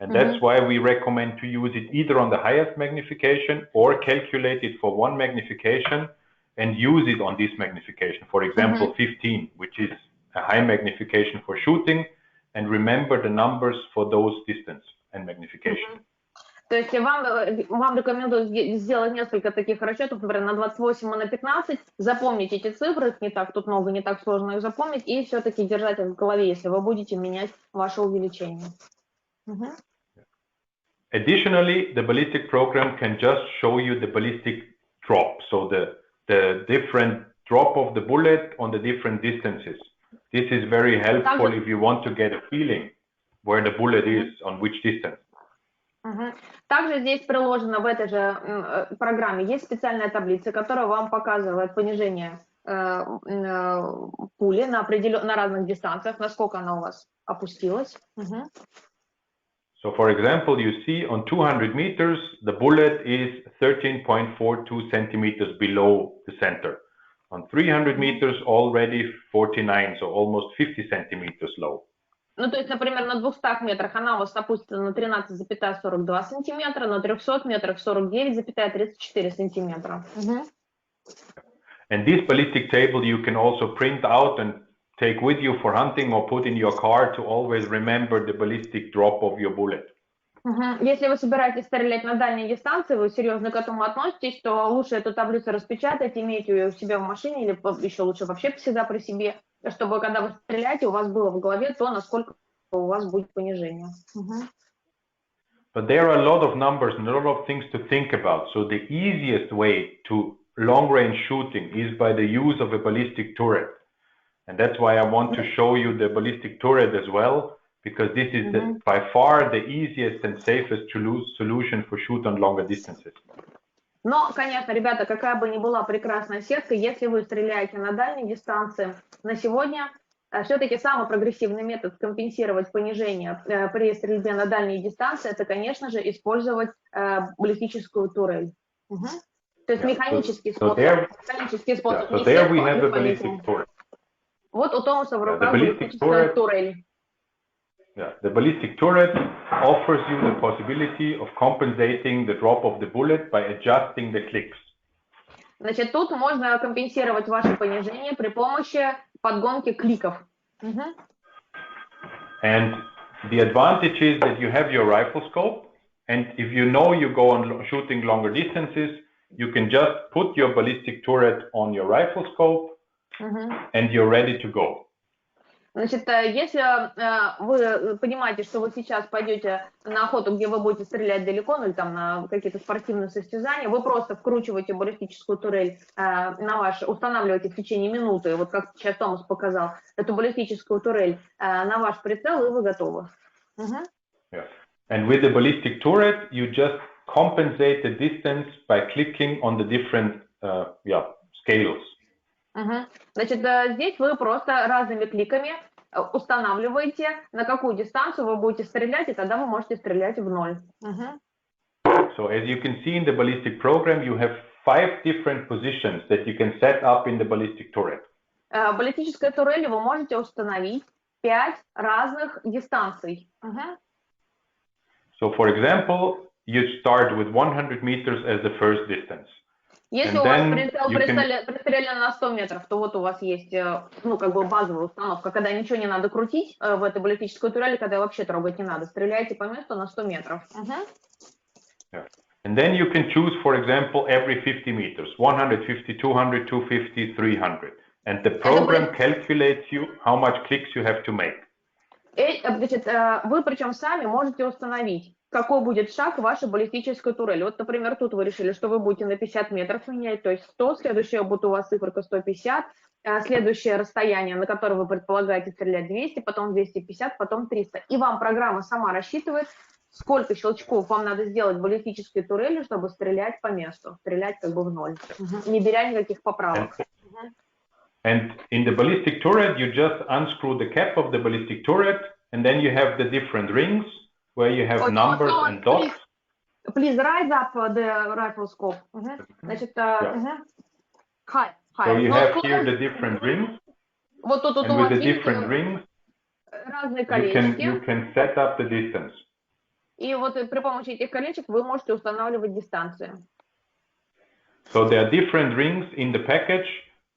And that's why we recommend to use it either on the highest magnification or calculate it for one magnification and use it on this magnification. For example, 15, which is a high magnification for shooting, and remember the numbers for those distance and magnification. То есть вам рекомендую сделать несколько таких расчетов, например, на 28 и на 15, запомнить эти цифры, их не так тут много, не так сложно их запомнить, и все-таки держать их в голове, если вы будете менять ваше увеличение. Additionally, the ballistic program can just show you the ballistic drop, so the different drop of the bullet on the different distances. This is very helpful if you want to get a feeling where the bullet is, on which distance. Также здесь приложено в этой же программе есть специальная таблица, которая вам показывает понижение пули на разных дистанциях, насколько она у вас опустилась. So, for example, you see on 200 meters, the bullet is 13.42 centimeters below the center. On 300 meters, already 49, so almost 50 centimeters low. Ну, то есть, например, на 200 метрах она у вас опустится на 13,42 сантиметра, на 300 метрах 49,34 сантиметра. And this ballistic table you can also print out and take with you for hunting or put in your car to always remember the ballistic drop of your bullet. Если вы собираетесь стрелять на дальней дистанции, вы серьезно к этому относитесь, то лучше эту таблицу распечатать, иметь ее у себя в машине или еще лучше вообще всегда при себе, чтобы когда вы стреляете, у вас было в голове то, насколько у вас будет понижение. But there are a lot of numbers and a lot of things to think about. So the easiest way to long-range shooting is by the use of a ballistic turret. And that's why I want to show you the ballistic turret as well, because this is by far the easiest and safest solution for shoot on longer distances. Но, конечно, ребята, какая бы ни была прекрасная сетка, если вы стреляете на дальней дистанции, на сегодня все-таки самый прогрессивный метод компенсировать понижение при стрельбе на дальней дистанции, это, конечно же, использовать баллистическую турель. То есть механический способ. Механический способ. So there we have a ballistic turret. Вот у Томаса в руках баллистическая турель. Yeah, the ballistic turret offers you the possibility of compensating the drop of the bullet by adjusting the clicks. Значит, тут можно компенсировать ваше понижение при помощи подгонки кликов. And the advantage is that you have your rifle scope, and if you know you go on shooting longer distances, you can just put your ballistic turret on your rifle scope, and you're ready to go. Значит, если вы понимаете, что вы сейчас пойдете на охоту, где вы будете стрелять далеко, ну или там на какие-то спортивные состязания, вы просто вкручиваете баллистическую турель устанавливаете в течение минуты, вот как сейчас Томас показал, эту баллистическую турель на ваш прицел, и вы готовы. Yeah. And with the ballistic turret, you just compensate the distance by clicking on the different scales. Значит, здесь вы просто разными кликами устанавливаете, на какую дистанцию вы будете стрелять, и тогда вы можете стрелять в ноль. So as you can see in the ballistic program, you have 5 different positions that you can set up in the ballistic turret. В баллистической турели вы можете установить 5 разных дистанций. So for example, you start with 100 meters as the first distance. Если у вас прицел пристрелен на 100 метров, то вот у вас есть, ну, как бы базовая установка, когда ничего не надо крутить в этой баллистической турели, когда вообще трогать не надо. Стреляйте по месту на 100 метров. Yeah. And then you can choose, for example, every 50 meters, 150, 200, 250, 300. And the program calculates you how much clicks you have to make. Значит, вы причем сами можете установить, какой будет шаг вашей баллистической турели. Вот, например, тут вы решили, что вы будете на 50 метров менять, то есть 100, следующее будет у вас циферка 150, следующее расстояние, на которое вы предполагаете стрелять 200, потом 250, потом 300. И вам программа сама рассчитывает, сколько щелчков вам надо сделать баллистической турелью, чтобы стрелять по месту, стрелять как бы в ноль, не беря никаких поправок. And in the ballistic turret, you just unscrew the cap of the ballistic turret, and then you have the different rings where you have numbers and dots. Please rise up the rifle scope. Значит, high. So you have here the different rings. Вот тут and with the different rings, разные колечки. You can set up the distance. И вот при помощи этих колечек вы можете устанавливать дистанцию. So there are different rings in the package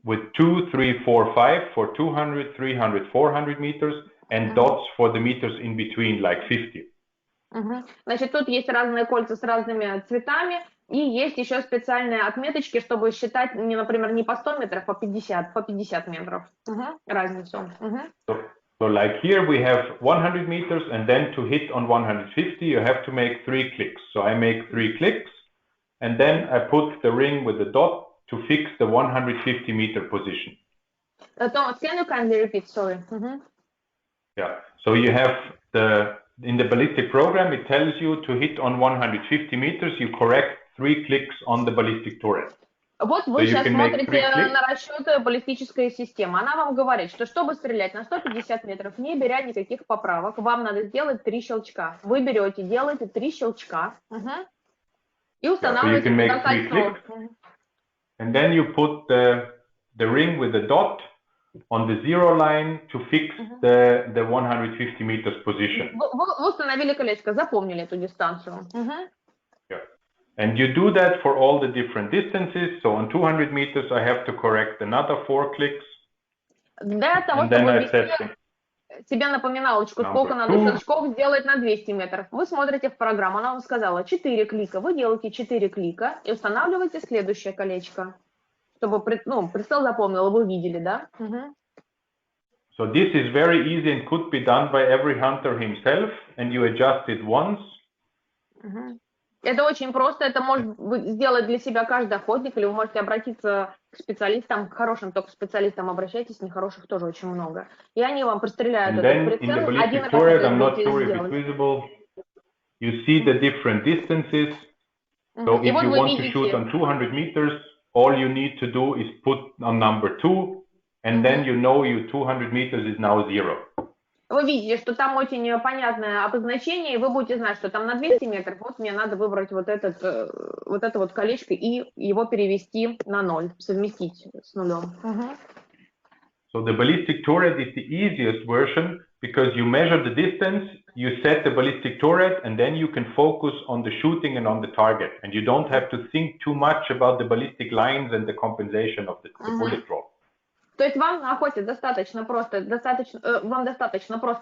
with 2, 3, 4, 5 for 200, 300, 400 meters and dots for the meters in between, like 50. Значит, тут есть разные кольца с разными цветами, и есть еще специальные отметочки, чтобы считать, например, не по 100 метров, а по 50 метров. Разницу. So like here we have 100 meters, and then to hit on 150 you have to make 3 clicks. So I make 3 clicks, and then I put the ring with the dot to fix the 150 meter position. Thomas, can you kindly repeat? Sorry. Yeah. So you have in the ballistic program, it tells you to hit on 150 meters, you correct 3 clicks on the ballistic turret. Вот вы сейчас смотрите на расчеты баллистической системы. Она вам говорит, что чтобы стрелять на 150 метров, не беря никаких поправок, вам надо сделать 3 щелчка. Вы берете, делаете 3 щелчка и устанавливаете туда кольцо. And then you put the ring with the dot on the 0 line to fix the 150 meters position. Вы установили колечко, запомнили эту дистанцию. Yeah. And you do that for all the different distances. So on 200 meters, I have to correct another 4 clicks. Для того, чтобы ввести себе напоминалочку, сколько надо щелчков сделать на 200 метров. Вы смотрите в программу, она вам сказала 4 клика. Вы делаете 4 клика и устанавливаете следующее колечко, чтобы прицел запомнил, вы видели, да? So this is very easy and could be done by every hunter himself, and you adjust it once. Это очень просто, это может сделать для себя каждый охотник, или вы можете обратиться к специалистам, к хорошим только специалистам обращайтесь, нехороших тоже очень много. И они вам простреляют этот прицел, один раз это будете сделать. You see the different distances. So if you want to shoot on 200 meters, all you need to do is put on number 2, and then you know your 200 meters is now 0. Вы видите, что там очень понятное обозначение, и вы будете знать, что там на 200 метров, вот мне надо выбрать вот это вот колечко и его перевести на 0, совместить с нулем. So the ballistic turret is the easiest version because you measure the distance, you set the ballistic turret, and then you can focus on the shooting and on the target, and you don't have to think too much about the ballistic lines and the compensation of the bullet drop. То есть вам на охоте достаточно просто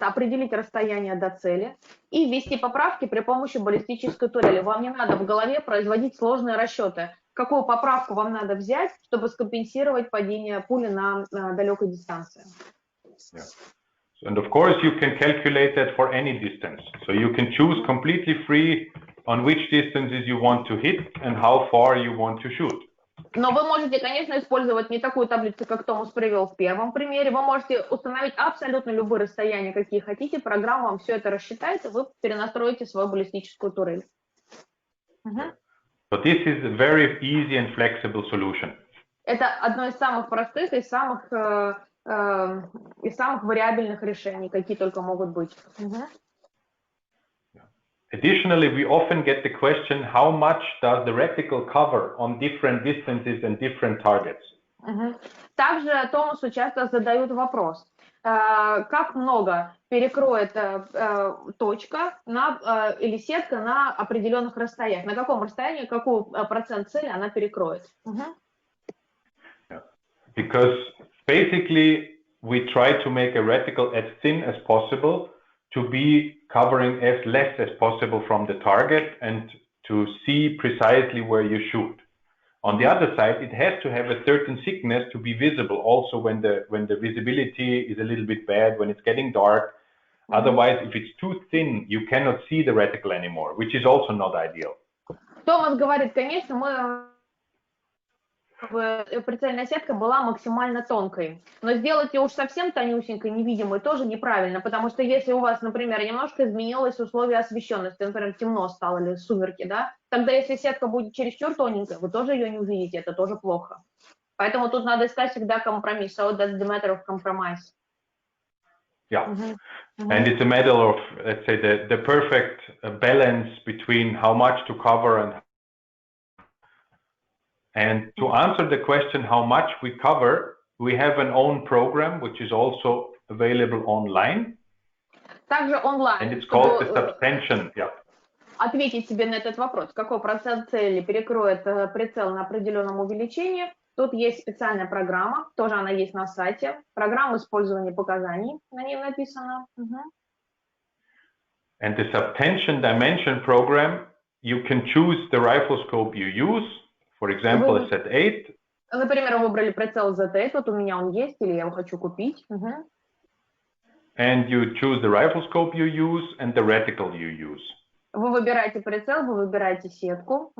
определить расстояние до цели и ввести поправки при помощи баллистической турели. Вам не надо в голове производить сложные расчеты. Какую поправку вам надо взять, чтобы скомпенсировать падение пули на далекой дистанции? Yeah. And of course, you can calculate that for any distance. So you can choose completely free on which distances you want to hit and how far you want to shoot. Но вы можете, конечно, использовать не такую таблицу, как Томас привел в первом примере. Вы можете установить абсолютно любые расстояния, какие хотите. Программа вам все это рассчитает, и вы перенастроите свою баллистическую турель. So this is a very easy and flexible solution. Это одно из самых простых и самых вариабельных решений, какие только могут быть. Additionally, we often get the question, how much does the reticle cover on different distances and different targets? Также Томасу часто задают вопрос, как много перекроет точка или сетка на определенных расстояниях, на каком расстоянии, какой процент цели она перекроет. Because basically we try to make a reticle as thin as possible to be covering as less as possible from the target and to see precisely where you shoot. On the other side, it has to have a certain thickness to be visible also when the visibility is a little bit bad, when it's getting dark. Otherwise, if it's too thin, you cannot see the reticle anymore, which is also not ideal. Томас говорит, конечно, прицельная сетка была максимально тонкой. Но сделать ее уж совсем тонюсенькой, невидимой, тоже неправильно, потому что если у вас, например, немножко изменилось условие освещенности, например, темно стало или сумерки, да, тогда если сетка будет чересчур тоненькая, вы тоже ее не увидите, это тоже плохо. Поэтому тут надо искать всегда компромисс. So that's the matter of compromise. Yeah, and it's a matter of, let's say, the perfect balance between how much to cover and to answer the question how much we cover, we have an own program which is also available online. Также онлайн. And it's called the subtension. Yeah. Ответить себе на этот вопрос, какой процент цели перекроет прицел на определенном увеличении. Тут есть специальная программа, тоже она есть на сайте. Программа использования показаний, на ней написано. And the subtension dimension program, you can choose the rifle scope you use. For example, a Z8. Например, вы выбрали прицел Z8, вот у меня он есть, или я его хочу купить. And you choose the rifle scope you use and the reticle you use. Вы выбираете прицел, вы выбираете сетку.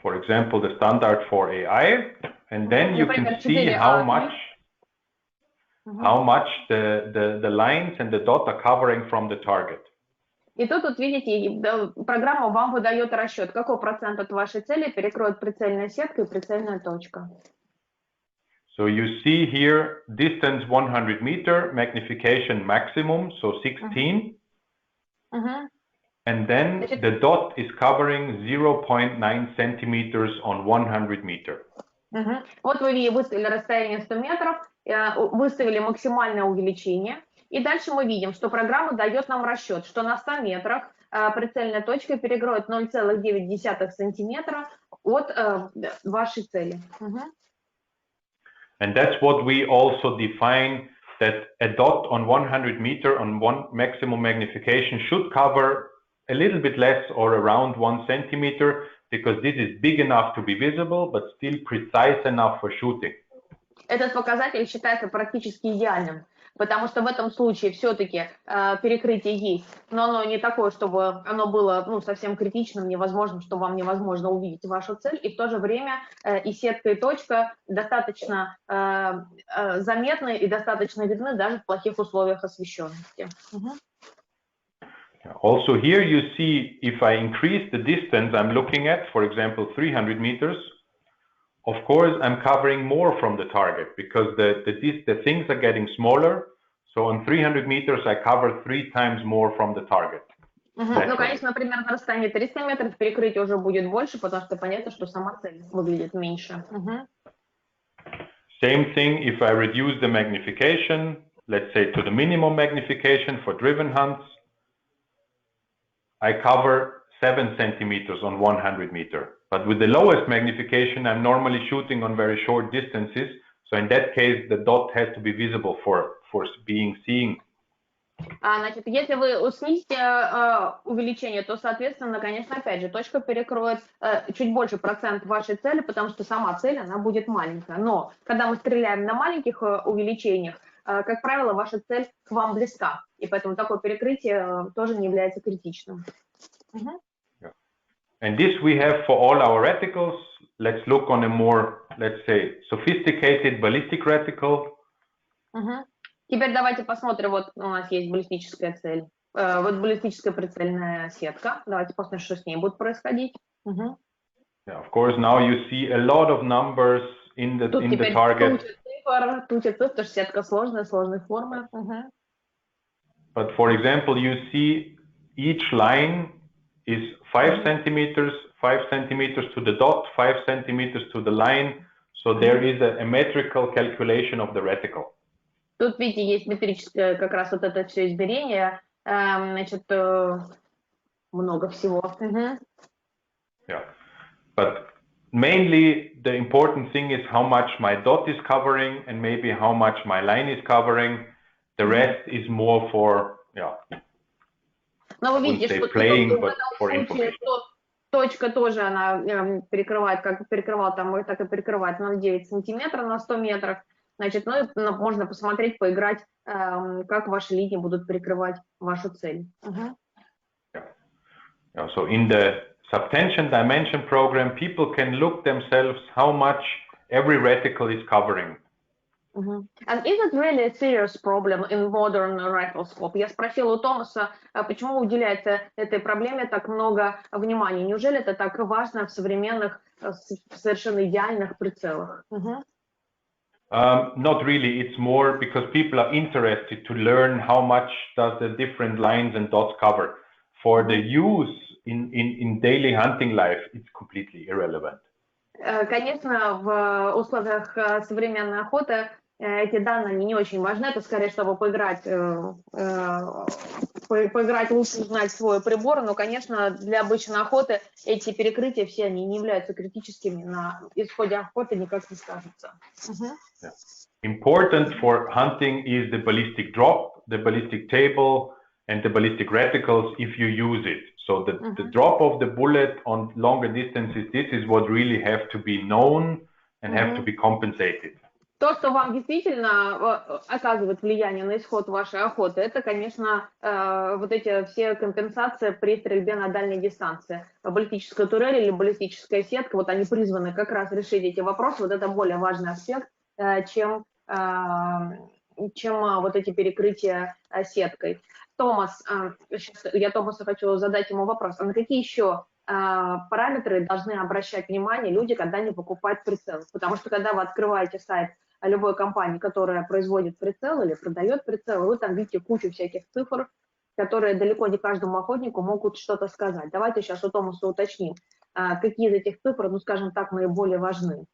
For example, the standard for AI, and then you can see how much the lines and the dot are covering from the target. И тут, вот видите, программа вам выдает расчет, какой процент от вашей цели перекроет прицельная сетка и прицельная точка. So you see here distance 100 meter, magnification maximum, so 16. And then the dot is covering 0.9 centimeters on 100 meter. Вот вы выставили расстояние 100 метров, выставили максимальное увеличение. И дальше мы видим, что программа дает нам расчет, что на 100 метрах прицельная точка перекроет 0,9 сантиметра от вашей цели. And that's what we also define, that a dot on 100 meter on one maximum magnification should cover a little bit less or around 1 centimeter, because this is big enough to be visible, but still precise enough for shooting. Этот показатель считается практически идеальным, потому что в этом случае все-таки перекрытие есть, но оно не такое, чтобы оно было совсем критичным, невозможным, что вам невозможно увидеть вашу цель, и в то же время и сетка, и точка достаточно заметны и достаточно видны даже в плохих условиях освещенности. Also here you see, if I increase the distance I'm looking at, for example, 300 meters, of course, I'm covering more from the target because the things are getting smaller. So on 300 meters, I cover 3 times more from the target. Ну, конечно, например, на расстоянии 300 метров перекрытие уже будет больше, потому что понятно, что сама цель выглядит меньше. Same thing if I reduce the magnification, let's say to the minimum magnification for driven hunts, I cover 7 centimeters on 100 meter. But with the lowest magnification, I'm normally shooting on very short distances. So in that case, the dot has to be visible for being seen. Значит, если вы снизите увеличение, то, соответственно, конечно, опять же, точка перекроет чуть больше процент вашей цели, потому что сама цель, она будет маленькая. Но когда мы стреляем на маленьких увеличениях, как правило, ваша цель к вам близка, и поэтому такое перекрытие тоже не является критичным. And this we have for all our reticles. Let's look on a more, let's say, sophisticated ballistic reticle. Теперь давайте посмотрим, вот у нас есть баллистическая цель, вот баллистическая прицельная сетка. Давайте посмотрим, что с ней будет происходить. Yeah, of course, now you see a lot of numbers in the target. Тут потому что сетка сложной формы. But for example, you see each line is 5 centimeters, 5 centimeters to the dot, 5 centimeters to the line. So there is a metrical calculation of the reticle. Тут, видите, есть метрическое как раз вот это все измерение, значит, много всего. Yeah, but mainly the important thing is how much my dot is covering and maybe how much my line is covering. The rest is more for, yeah. Но вы видите, что playing, but for information. Точка тоже она перекрывает, как перекрывала там, так и перекрывает 0,9 сантиметра на 100 метров. Значит, ну, можно посмотреть, поиграть, как ваши линии будут перекрывать вашу цель. Yeah, so in the subtension dimension program, people can look themselves how much every reticle is covering. And is it really a serious problem in modern rifle scope? Я спросила у Томаса, почему уделяется этой проблеме так много внимания. Неужели это так важно в современных, совершенно идеальных прицелах? Not really. It's more because people are interested to learn how much does the different lines and dots cover. For the use in daily hunting life, it's completely irrelevant. Конечно, в условиях современной охоты эти данные не очень важны. Это скорее, чтобы поиграть, лучше узнать свой прибор. Но, конечно, для обычной охоты эти перекрытия все они не являются критическими. На исходе охоты никак не скажутся. Yeah. Important for hunting is the ballistic drop, the ballistic table, and the ballistic reticles if you use it. So the drop of the bullet on longer distances, this is what really have to be known and have to be compensated. То, что вам действительно оказывает влияние на исход вашей охоты, это, конечно, вот эти все компенсации при стрельбе на дальней дистанции. Баллистическая турель или баллистическая сетка, вот они призваны как раз решить эти вопросы. Вот это более важный аспект, чем вот эти перекрытия сеткой. Томас, сейчас я Томасу хочу задать ему вопрос. А на какие еще параметры должны обращать внимание люди, когда они покупают прицел? Потому что когда вы открываете сайт любой компании, которая производит прицел или продает прицел, вы там видите кучу всяких цифр, которые далеко не каждому охотнику могут что-то сказать. Давайте сейчас у Томаса уточним, какие из этих цифр, ну, скажем так, наиболее важны.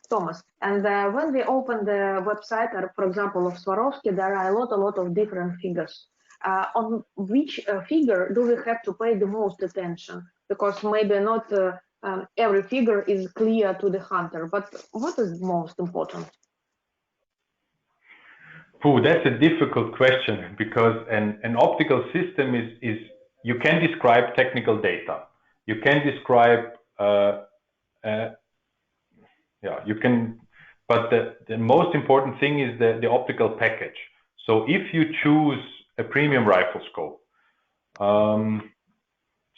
Thomas, and when we open the website, for example, of Swarovski, there are a lot of different figures. On which figure do we have to pay the most attention? Because maybe not every figure is clear to the hunter, but what is most important? That's a difficult question because an optical system is you can describe technical data. You can describe, you can, but the most important thing is the optical package. So if you choose a premium rifle scope,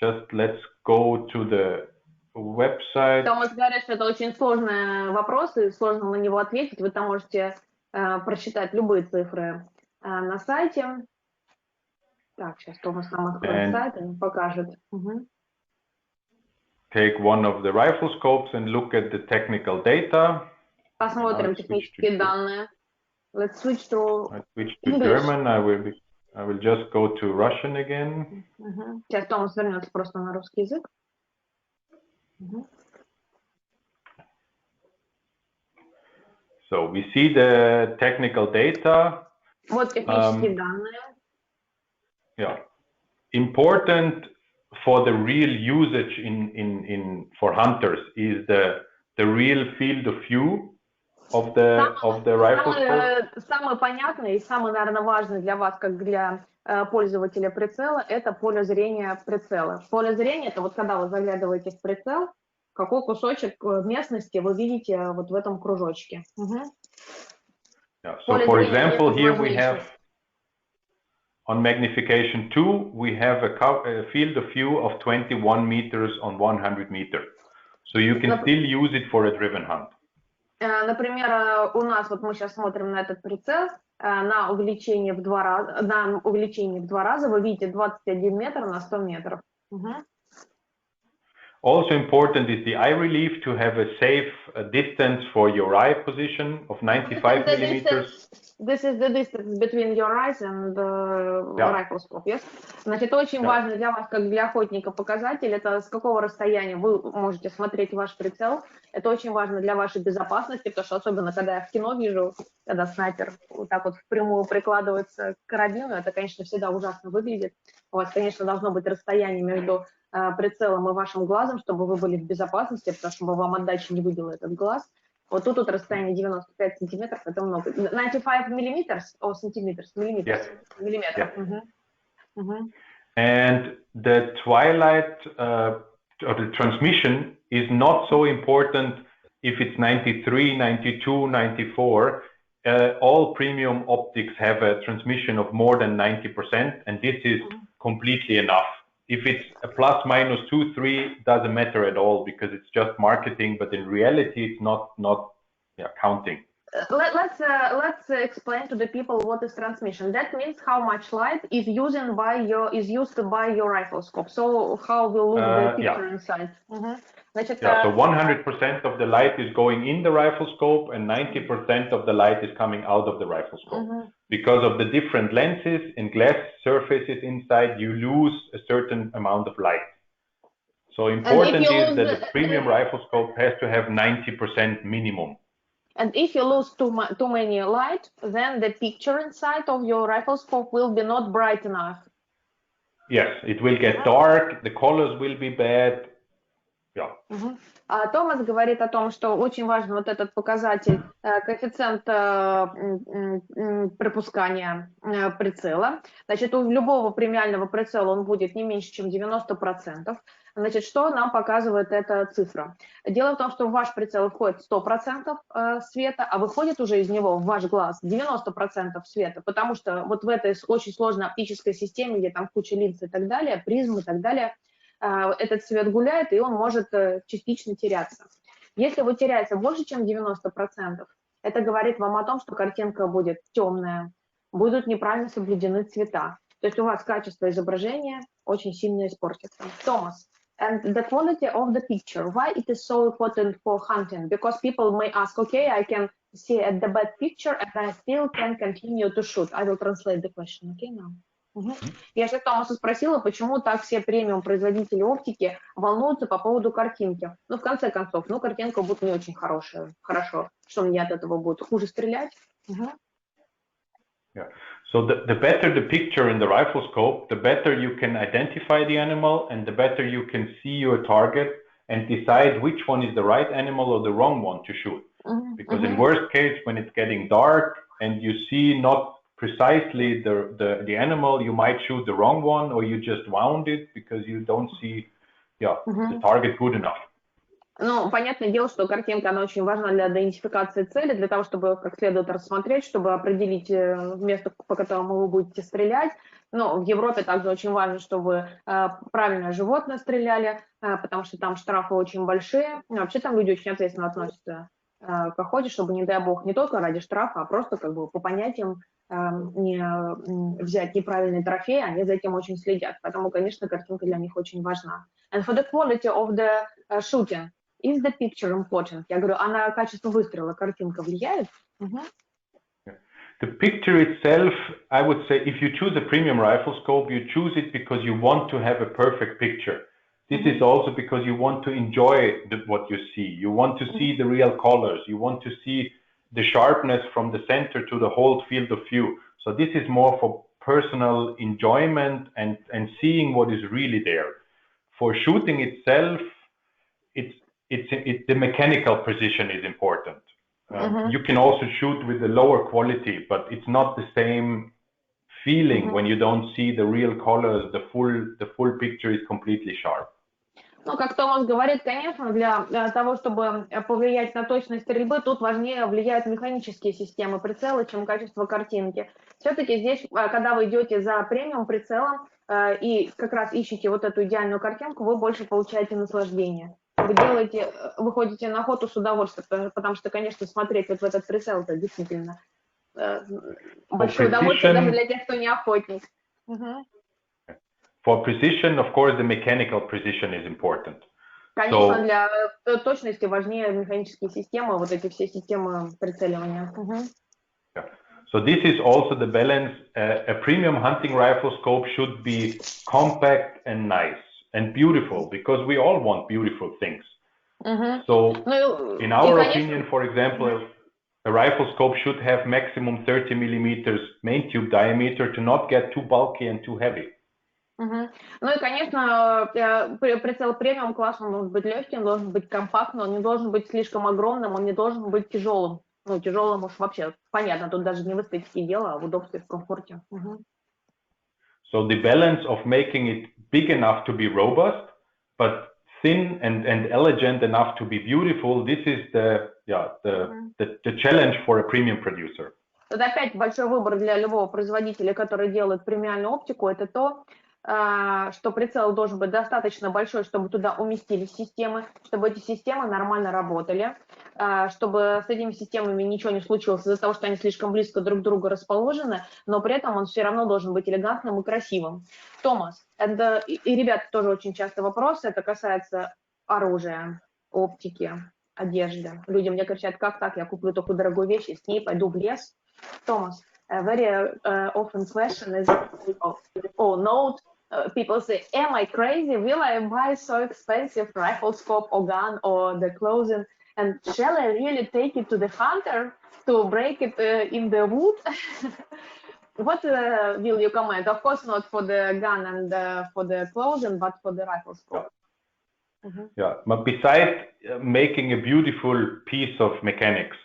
just let's go to the website. Томас говорит, что это очень сложный вопрос и сложно на него ответить. Вы там можете прочитать любые цифры на сайте. Так, сейчас Томас нам откроет сайт и покажет. Take one of the rifle scopes and look at the technical data. Посмотрим технические данные. Let's switch to German. I will just go to Russian again. Сейчас Томас вернется просто на русский язык. So we see the technical data. Вот технические данные. Yeah, important for the real usage for hunters is the real field of view of the rifle scope. Самое понятное и самое, наверное, важное для вас, как для пользователя прицела, это поле зрения прицела. Поле зрения — это вот когда вы заглядываете в прицел, какой кусочек местности вы видите вот в этом кружочке. Yeah. So for example, here we have on magnification 2, we have a field of view of 21 meters on 100 meters. So you can still use it for a driven hunt. Например, у нас, вот мы сейчас смотрим на этот прицел, на увеличение в 2 раза, вы видите 21 метр на 100 метров. Also important is the eye relief to have a safe distance for your eye position of 95 millimeters. This is the distance between your eyes and the rifle scope, yes? Значит, очень важно для вас, как для охотника, показатель, это с какого расстояния вы можете смотреть ваш прицел. Это очень важно для вашей безопасности, потому что особенно, когда я в кино вижу, когда снайпер вот так вот впрямую прикладывается к карабину, это, конечно, всегда ужасно выглядит. У вас, конечно, должно быть расстояние между прицелом и вашим глазом, чтобы вы были в безопасности, потому что вам отдача не выбила этот глаз. Вот тут расстояние 95 сантиметров, это много. 95 millimeters or centimeters? Millimeters. Yes. Миллиметров. Yes. And the twilight or the transmission is not so important if it's 93, 92, 94. All premium optics have a transmission of more than 90%, and this is completely enough. If it's a plus, minus 2, 3, doesn't matter at all because it's just marketing, but in reality, it's not counting. Let's explain to the people what is transmission. That means how much light is used by your rifle scope. So how will look the picture inside. Значит, so 100% of the light is going in the rifle scope and 90% of the light is coming out of the rifle scope. Because of the different lenses and glass surfaces inside, you lose a certain amount of light. So important is that the premium rifle scope has to have 90% minimum. And if you lose too many light, then the picture inside of your rifle scope will be not bright enough. Yes, it will get dark, the colors will be bad. Томас говорит о том, что очень важен вот этот показатель, коэффициент пропускания прицела. Значит, у любого премиального прицела он будет не меньше, чем 90%. Значит, что нам показывает эта цифра? Дело в том, что в ваш прицел входит 100% света, а выходит уже из него в ваш глаз 90% света, потому что вот в этой очень сложной оптической системе, где там куча линз и так далее, призм и так далее, этот свет гуляет, и он может частично теряться. Если вы теряете больше, чем 90%, это говорит вам о том, что картинка будет темная, будут неправильно соблюдены цвета. То есть у вас качество изображения очень сильно испортится. Томас, and the quality of the picture, why it is so important for hunting? Because people may ask, okay, I can see at the bad picture and I still can continue to shoot. I will translate the question, okay, now? Я же Томаса спросила, почему так все премиум-производители оптики волнуются по поводу картинки. Ну, в конце концов, картинка будет не очень хорошая. Хорошо. Что мне от этого будет? Хуже стрелять? Yeah. So the better the picture in the rifle scope, the better you can identify the animal and the better you can see your target and decide which one is the right animal or the wrong one to shoot. Because in worst case, when it's getting dark and you see not precisely the animal, you might shoot the wrong one or you just wound it because you don't see the target good enough. Ну, понятное дело, что картинка, она очень важна для идентификации цели, для того, чтобы как следует рассмотреть, чтобы определить место, по которому вы будете стрелять. Но в Европе также очень важно, чтобы правильное животное стреляли, потому что там штрафы очень большие. Вообще там люди очень ответственно относятся к охоте, чтобы, не дай бог, не только ради штрафа, а просто как бы по понятиям не взять неправильный трофей, они за этим очень следят. Поэтому, конечно, картинка для них очень важна. And for the quality of the shooting, is the picture important? Я говорю, а на качество выстрела картинка влияет? The picture itself, I would say, if you choose a premium rifle scope, you choose it because you want to have a perfect picture. This is also because you want to enjoy what you see. You want to see the real colors. You want to see the sharpness from the center to the whole field of view. So this is more for personal enjoyment and seeing what is really there. For shooting itself, the mechanical precision is important. You can also shoot with the lower quality, but it's not the same feeling when you don't see the real colors. The full picture is completely sharp. Ну, как Томас говорит, конечно, для того, чтобы повлиять на точность стрельбы, тут важнее влияют механические системы прицела, чем качество картинки. Все-таки здесь, когда вы идете за премиум прицелом и как раз ищете вот эту идеальную картинку, вы больше получаете наслаждение. Вы ходите на охоту с удовольствием, потому что, конечно, смотреть вот в этот прицел, это действительно большое удовольствие даже для тех, кто не охотник. For precision, of course, the mechanical precision is important. Конечно, для точности важнее механические системы, вот эти все системы прицеливания. So this is also the balance. A premium hunting rifle scope should be compact and nice and beautiful, because we all want beautiful things. So in our opinion, for example, a rifle scope should have maximum 30 millimeters main tube diameter to not get too bulky and too heavy. Ну и, конечно, прицел премиум класса должен быть легким, должен быть компактным, он не должен быть слишком огромным, он не должен быть тяжелым. Ну, тяжелым уж вообще понятно, тут даже не в эстетике дело, а в удобстве, в комфорте. So the balance of making it big enough to be robust, but thin and elegant enough to be beautiful, this is the challenge for a premium producer. Тут опять большой выбор для любого производителя, который делает премиальную оптику, это то, что прицел должен быть достаточно большой, чтобы туда уместились системы, чтобы эти системы нормально работали, чтобы с этими системами ничего не случилось из-за того, что они слишком близко друг к другу расположены, но при этом он все равно должен быть элегантным и красивым. Томас, и ребята тоже очень часто вопросы, это касается оружия, оптики, одежды. Люди мне кричат, как так, я куплю такую дорогую вещь и с ней пойду в лес. Thomas, a very often question is, note, people say, am I crazy? Will I buy so expensive rifle scope or gun or the clothing? And shall I really take it to the hunter to break it in the wood? What will you comment? Of course, not for the gun and for the clothing, but for the rifle scope. Yeah, but besides making a beautiful piece of mechanics,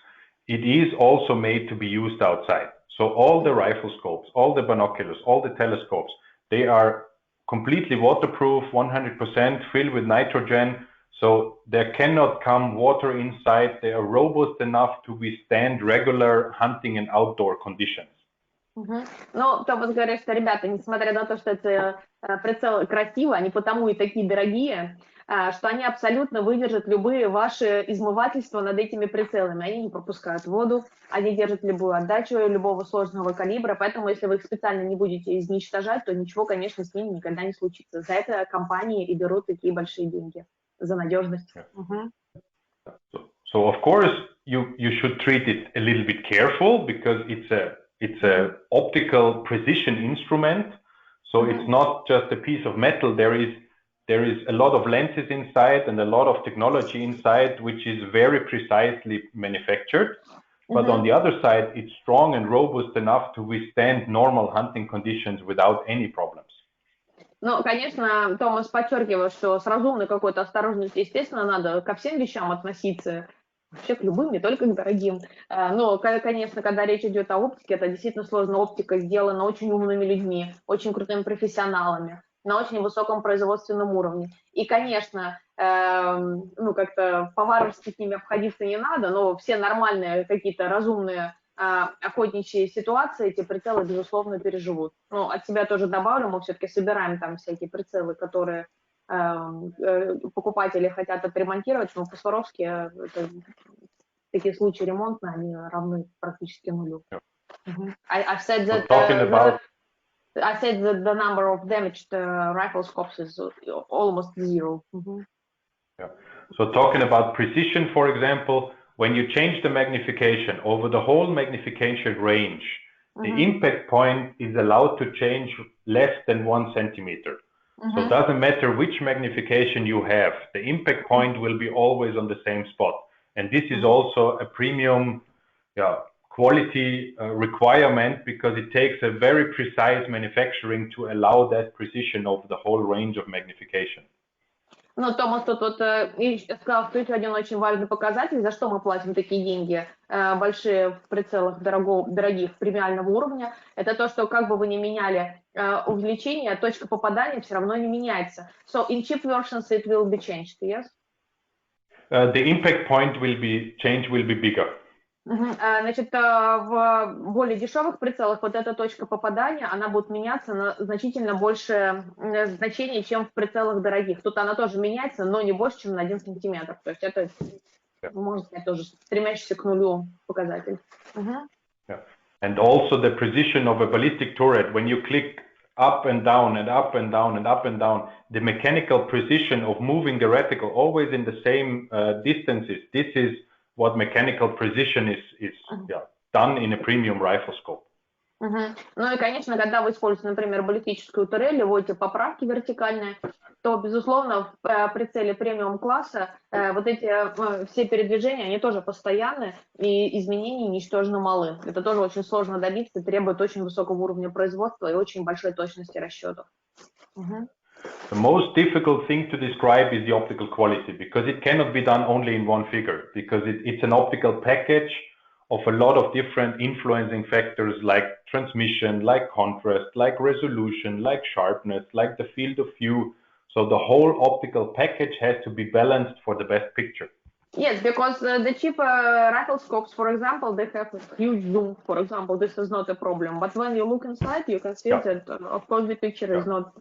it is also made to be used outside. So all the rifle scopes, all the binoculars, all the telescopes, they are completely waterproof, 100% filled with nitrogen. So there cannot come water inside. They are robust enough to withstand regular hunting and outdoor conditions. Ну, Томас говорит, что, ребята, несмотря на то, что это прицелы красивые, они потому и такие дорогие, что они абсолютно выдержат любые ваши измывательства над этими прицелами. Они не пропускают воду, они держат любую отдачу любого сложного калибра, поэтому если вы их специально не будете изничтожать, то ничего, конечно, с ними никогда не случится. За это компании и берут такие большие деньги, за надежность. So of course, you should treat it a little bit careful, because it's a optical precision instrument. So it's not just a piece of metal. There is a lot of lenses inside and a lot of technology inside, which is very precisely manufactured. But on the other side, it's strong and robust enough to withstand normal hunting conditions without any problems. Ну, конечно, Томас подчеркивает, что с разумной какой-то осторожностью, естественно, надо ко всем вещам относиться, вообще к любым, не только к дорогим. Но, конечно, когда речь идет о оптике, это действительно сложная оптика, сделана очень умными людьми, очень крутыми профессионалами, на очень высоком производственном уровне. И, конечно, ну, как-то по-варварски с ними обходиться не надо, но все нормальные какие-то разумные охотничьи ситуации эти прицелы, безусловно, переживут. Ну, от себя тоже добавлю, мы все-таки собираем там всякие прицелы, которые покупатели хотят отремонтировать, но по Swarovski такие случаи ремонта, они равны практически нулю. I said that the number of damaged rifle scopes is almost zero. Yeah. So talking about precision, for example, when you change the magnification over the whole magnification range, the impact point is allowed to change less than 1 centimeter. So it doesn't matter which magnification you have, the impact point will be always on the same spot. And this is also a premium quality requirement, because it takes a very precise manufacturing to allow that precision over the whole range of magnification. Ну, Томас тут вот сказал, что еще один очень важный показатель, за что мы платим такие деньги большие в прицелах дорогих премиального уровня, это то, что как бы вы ни меняли увеличение, точка попадания все равно не меняется. So in cheap versions it will be changed, yes? The impact point will be bigger. Значит, в более дешевых прицелах вот эта точка попадания, она будет меняться на значительно большее значение, чем в прицелах дорогих. Тут она тоже меняется, но не больше, чем на 1 сантиметр. То есть это, можно сказать, тоже стремящийся к нулю показатель. Yeah. And also the precision of a ballistic turret, when you click up and down and up and down and up and down, the mechanical precision of moving the reticle always in the same distances. This is what mechanical precision is done in a premium rifle scope. Ну и, конечно, когда вы используете, например, баллистическую турель, вводите поправки вертикальные, то, безусловно, в прицеле премиум-класса вот эти все передвижения, они тоже постоянны, и изменения ничтожно малы. Это тоже очень сложно добиться, требует очень высокого уровня производства и очень большой точности расчетов. The most difficult thing to describe is the optical quality, because it cannot be done only in one figure, because it's an optical package of a lot of different influencing factors like transmission, like contrast, like resolution, like sharpness, like the field of view. So the whole optical package has to be balanced for the best picture. Yes, because the cheap rifle scopes, for example, they have a huge zoom. For example, this is not a problem. But when you look inside, you can see that, of course, the picture is not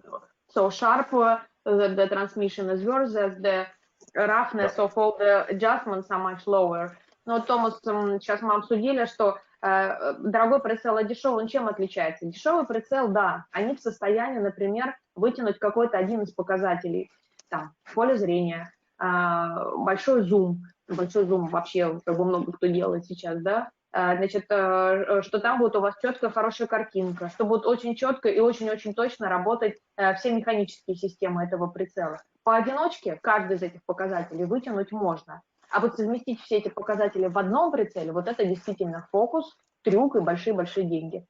so sharp, that the transmission is worse, that the roughness of all the adjustments are much lower. Но, Томас, сейчас мы обсудили, что дорогой прицел от дешевого чем отличается? Дешевый прицел, да, они в состоянии, например, вытянуть какой-то один из показателей. Там, поле зрения, большой зум вообще как бы много кто делает сейчас, да, значит, что там будет у вас четкая, хорошая картинка, что будет очень четко и очень-очень точно работать все механические системы этого прицела. Поодиночке каждый из этих показателей вытянуть можно, а вот совместить все эти показатели в одном прицеле, вот это действительно фокус, трюк и большие-большие деньги.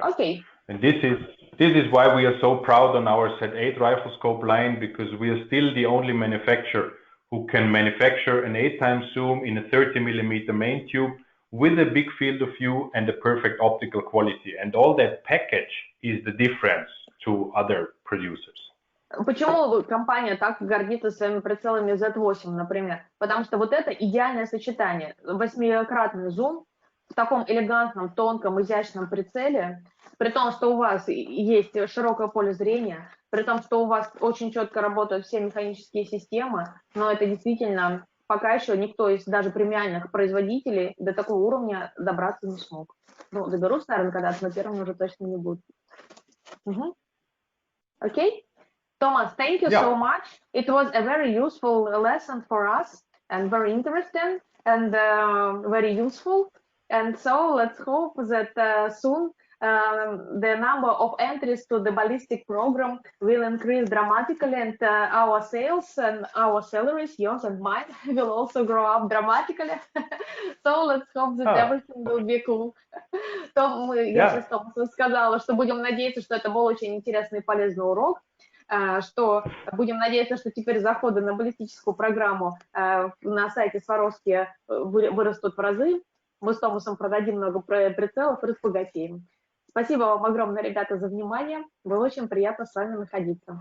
Окей. And this is why we are so proud on our Z8 rifle scope line, because we are still the only manufacturer who can manufacture an 8x zoom in a 30mm main tube with a big field of view and a perfect optical quality. And all that package is the difference to other producers. Почему компания так гордится своими прицелами Z8, например? Потому что вот это идеальное сочетание. 8-кратный зум в таком элегантном, тонком, изящном прицеле, при том, что у вас есть широкое поле зрения, при том, что у вас очень четко работают все механические системы, но это действительно пока еще никто из даже премиальных производителей до такого уровня добраться не смог. Ну, доберутся, наверное, когда-то, но первым уже точно не будут. Окей? Thomas, thank you so much. It was a very useful lesson for us and very interesting and very useful. And so let's hope that soon the number of entries to the ballistic program will increase dramatically, and our sales and our salaries, yours and mine, will also grow up dramatically. So let's hope that everything will be cool. Я сейчас Томасу сказала, что будем надеяться, что это был очень интересный и полезный урок, что будем надеяться, что теперь заходы на баллистическую программу на сайте Swarovski вырастут в разы. Мы с Томасом продадим много прицелов и разбогатеем. Спасибо вам огромное, ребята, за внимание. Было очень приятно с вами находиться.